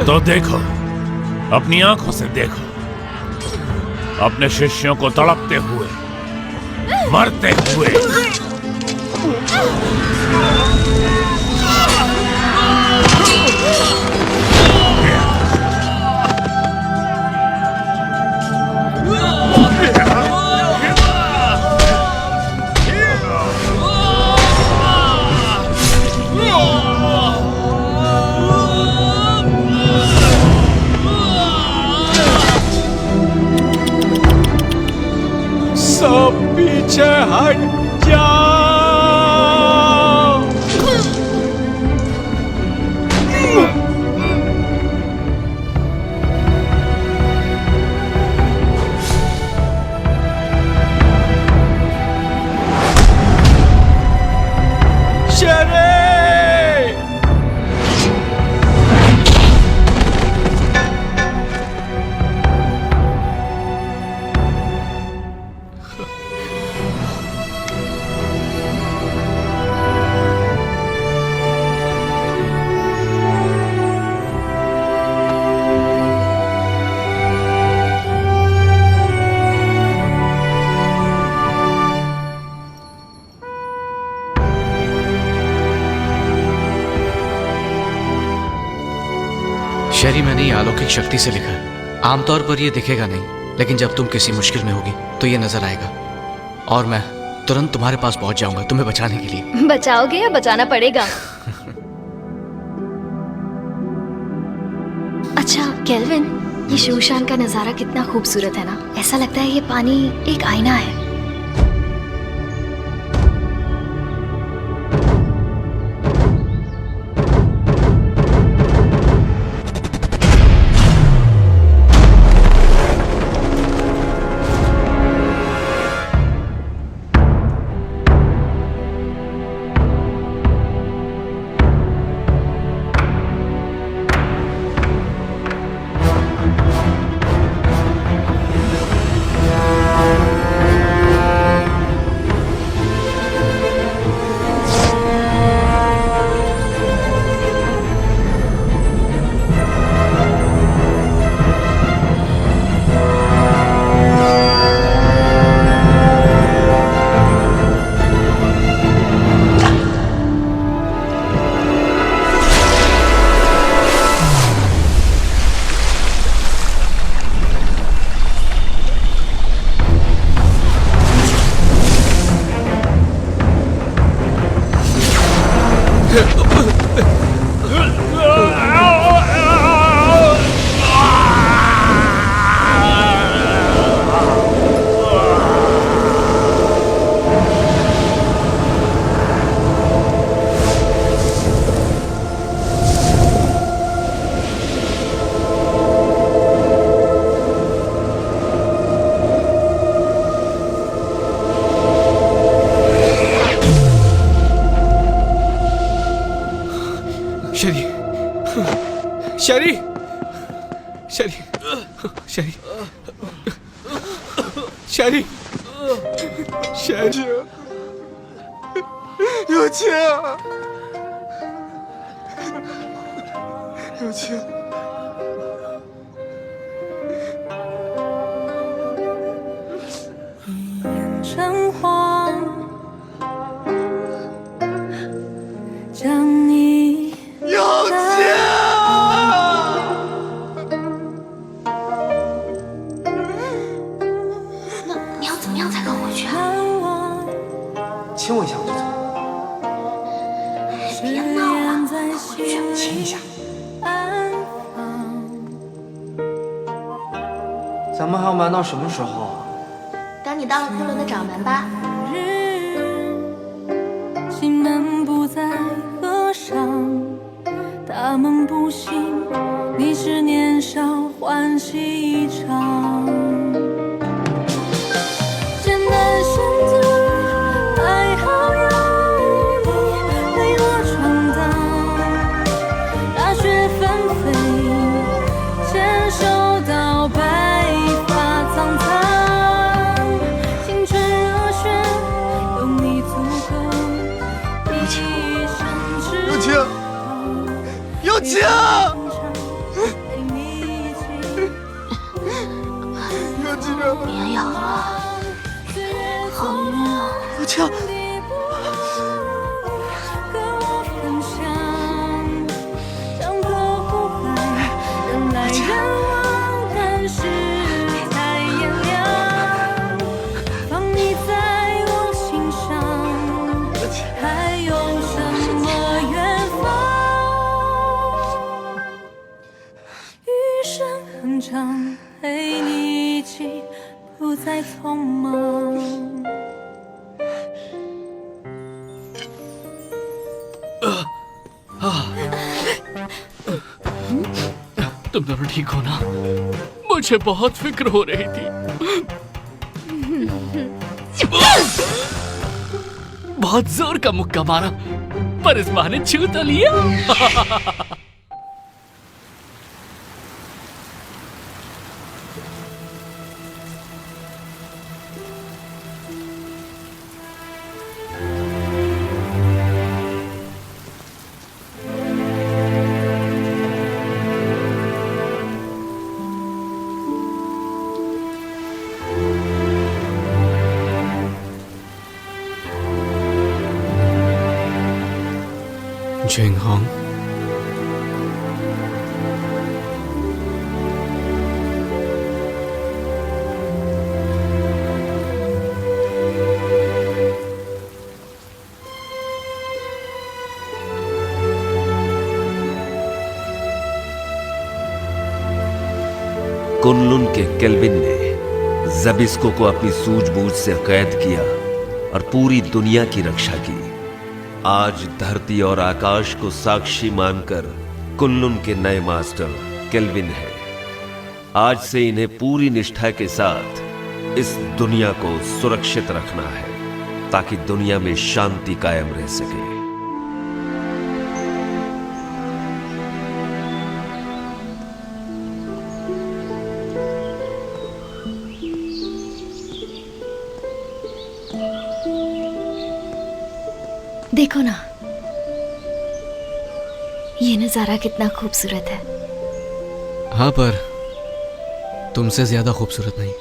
तो देखो, अपनी आंखों से देखो, अपने शिष्यों को तड़पते हुए, मरते हुए। सब पीछे हट जाओ। शेरी, मैंने ये अलौकिक शक्ति से लिखा है। आमतौर पर ये दिखेगा नहीं, लेकिन जब तुम किसी मुश्किल में होगी तो ये नजर आएगा और मैं तुरंत तुम्हारे पास पहुंच जाऊंगा तुम्हें बचाने के लिए। बचाओगे या बचाना पड़ेगा? अच्छा केल्विन, ये शूशान का नजारा कितना खूबसूरत है ना। ऐसा लगता है ये पानी एक आईना है। शेरी, शेरी, शेरी, शेरी, शेरी,有情，有情。橙黄，将你有情。那你要怎么样才能回去啊？亲我一下我就走。别闹了，快回去。亲一下。咱们还要瞒到什么时候啊？等你到了昆仑的掌门吧。心门不再合上，大梦不醒，你是年少欢喜一场。艰难选择，还好有你陪我闯荡。大雪纷飞，牵手到白发苍苍。青春热血，有你足够一生痴。有情，有情。有情，别咬了，好晕啊！有情。陪你一起，不再匆忙。तुम दोनों ठीक हो ना? मुझे बहुत फिक्र हो रही थी। बहुत जोर का मुक्का मारा, पर इस बहाने छू तो लिया। जिंग होंग, कुनलुन के केल्विन ने जबिस्को को अपनी सूझबूझ से कैद किया और पूरी दुनिया की रक्षा की। आज धरती और आकाश को साक्षी मानकर कुनलुन के नए मास्टर केल्विन है। आज से इन्हें पूरी निष्ठा के साथ इस दुनिया को सुरक्षित रखना है ताकि दुनिया में शांति कायम रह सके। देखो ना, ये नजारा कितना खूबसूरत है। हाँ, पर तुमसे ज्यादा खूबसूरत नहीं।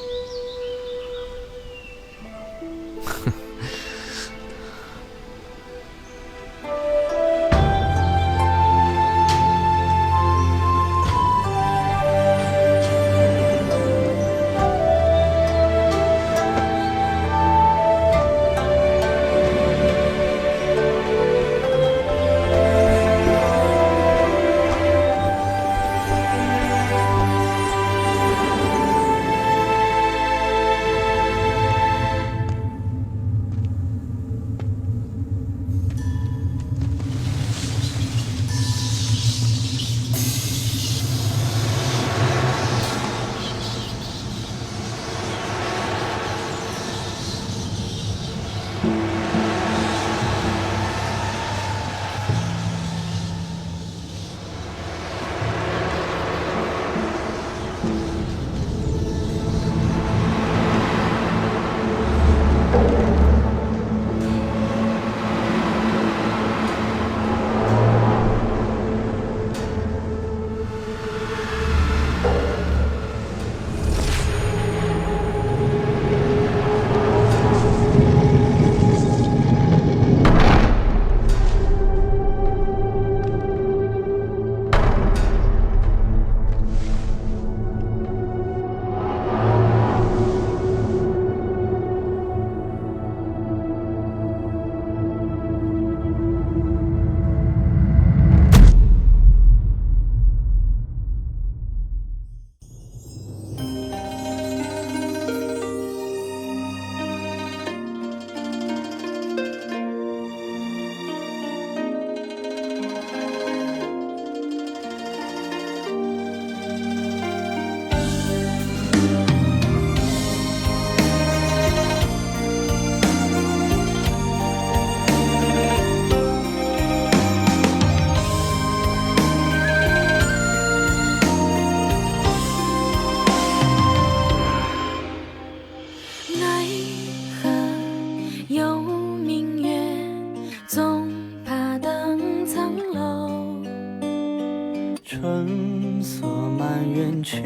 春色满园却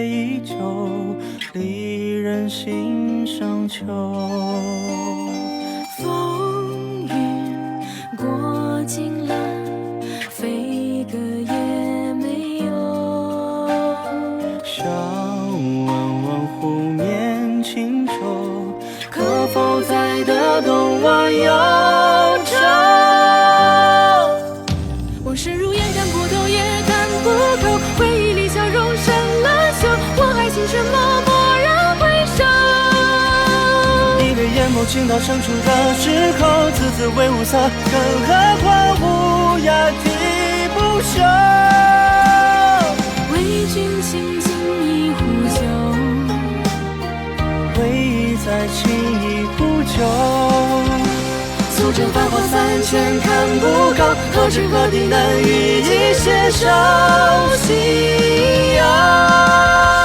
依旧，离人心上秋。风雨过尽了，飞歌也没有。想问问湖面轻舟，可否再得东望悠长？往事如烟，看不透也看不透，回忆里笑容生了锈，我爱情什么蓦然回首。一对眼眸倾倒深处的时候，字字为无色，更何况无涯啼不休。为君倾尽一壶酒，回忆在轻易呼救。素贞繁华三千看不够，何时何地能与你携手夕阳？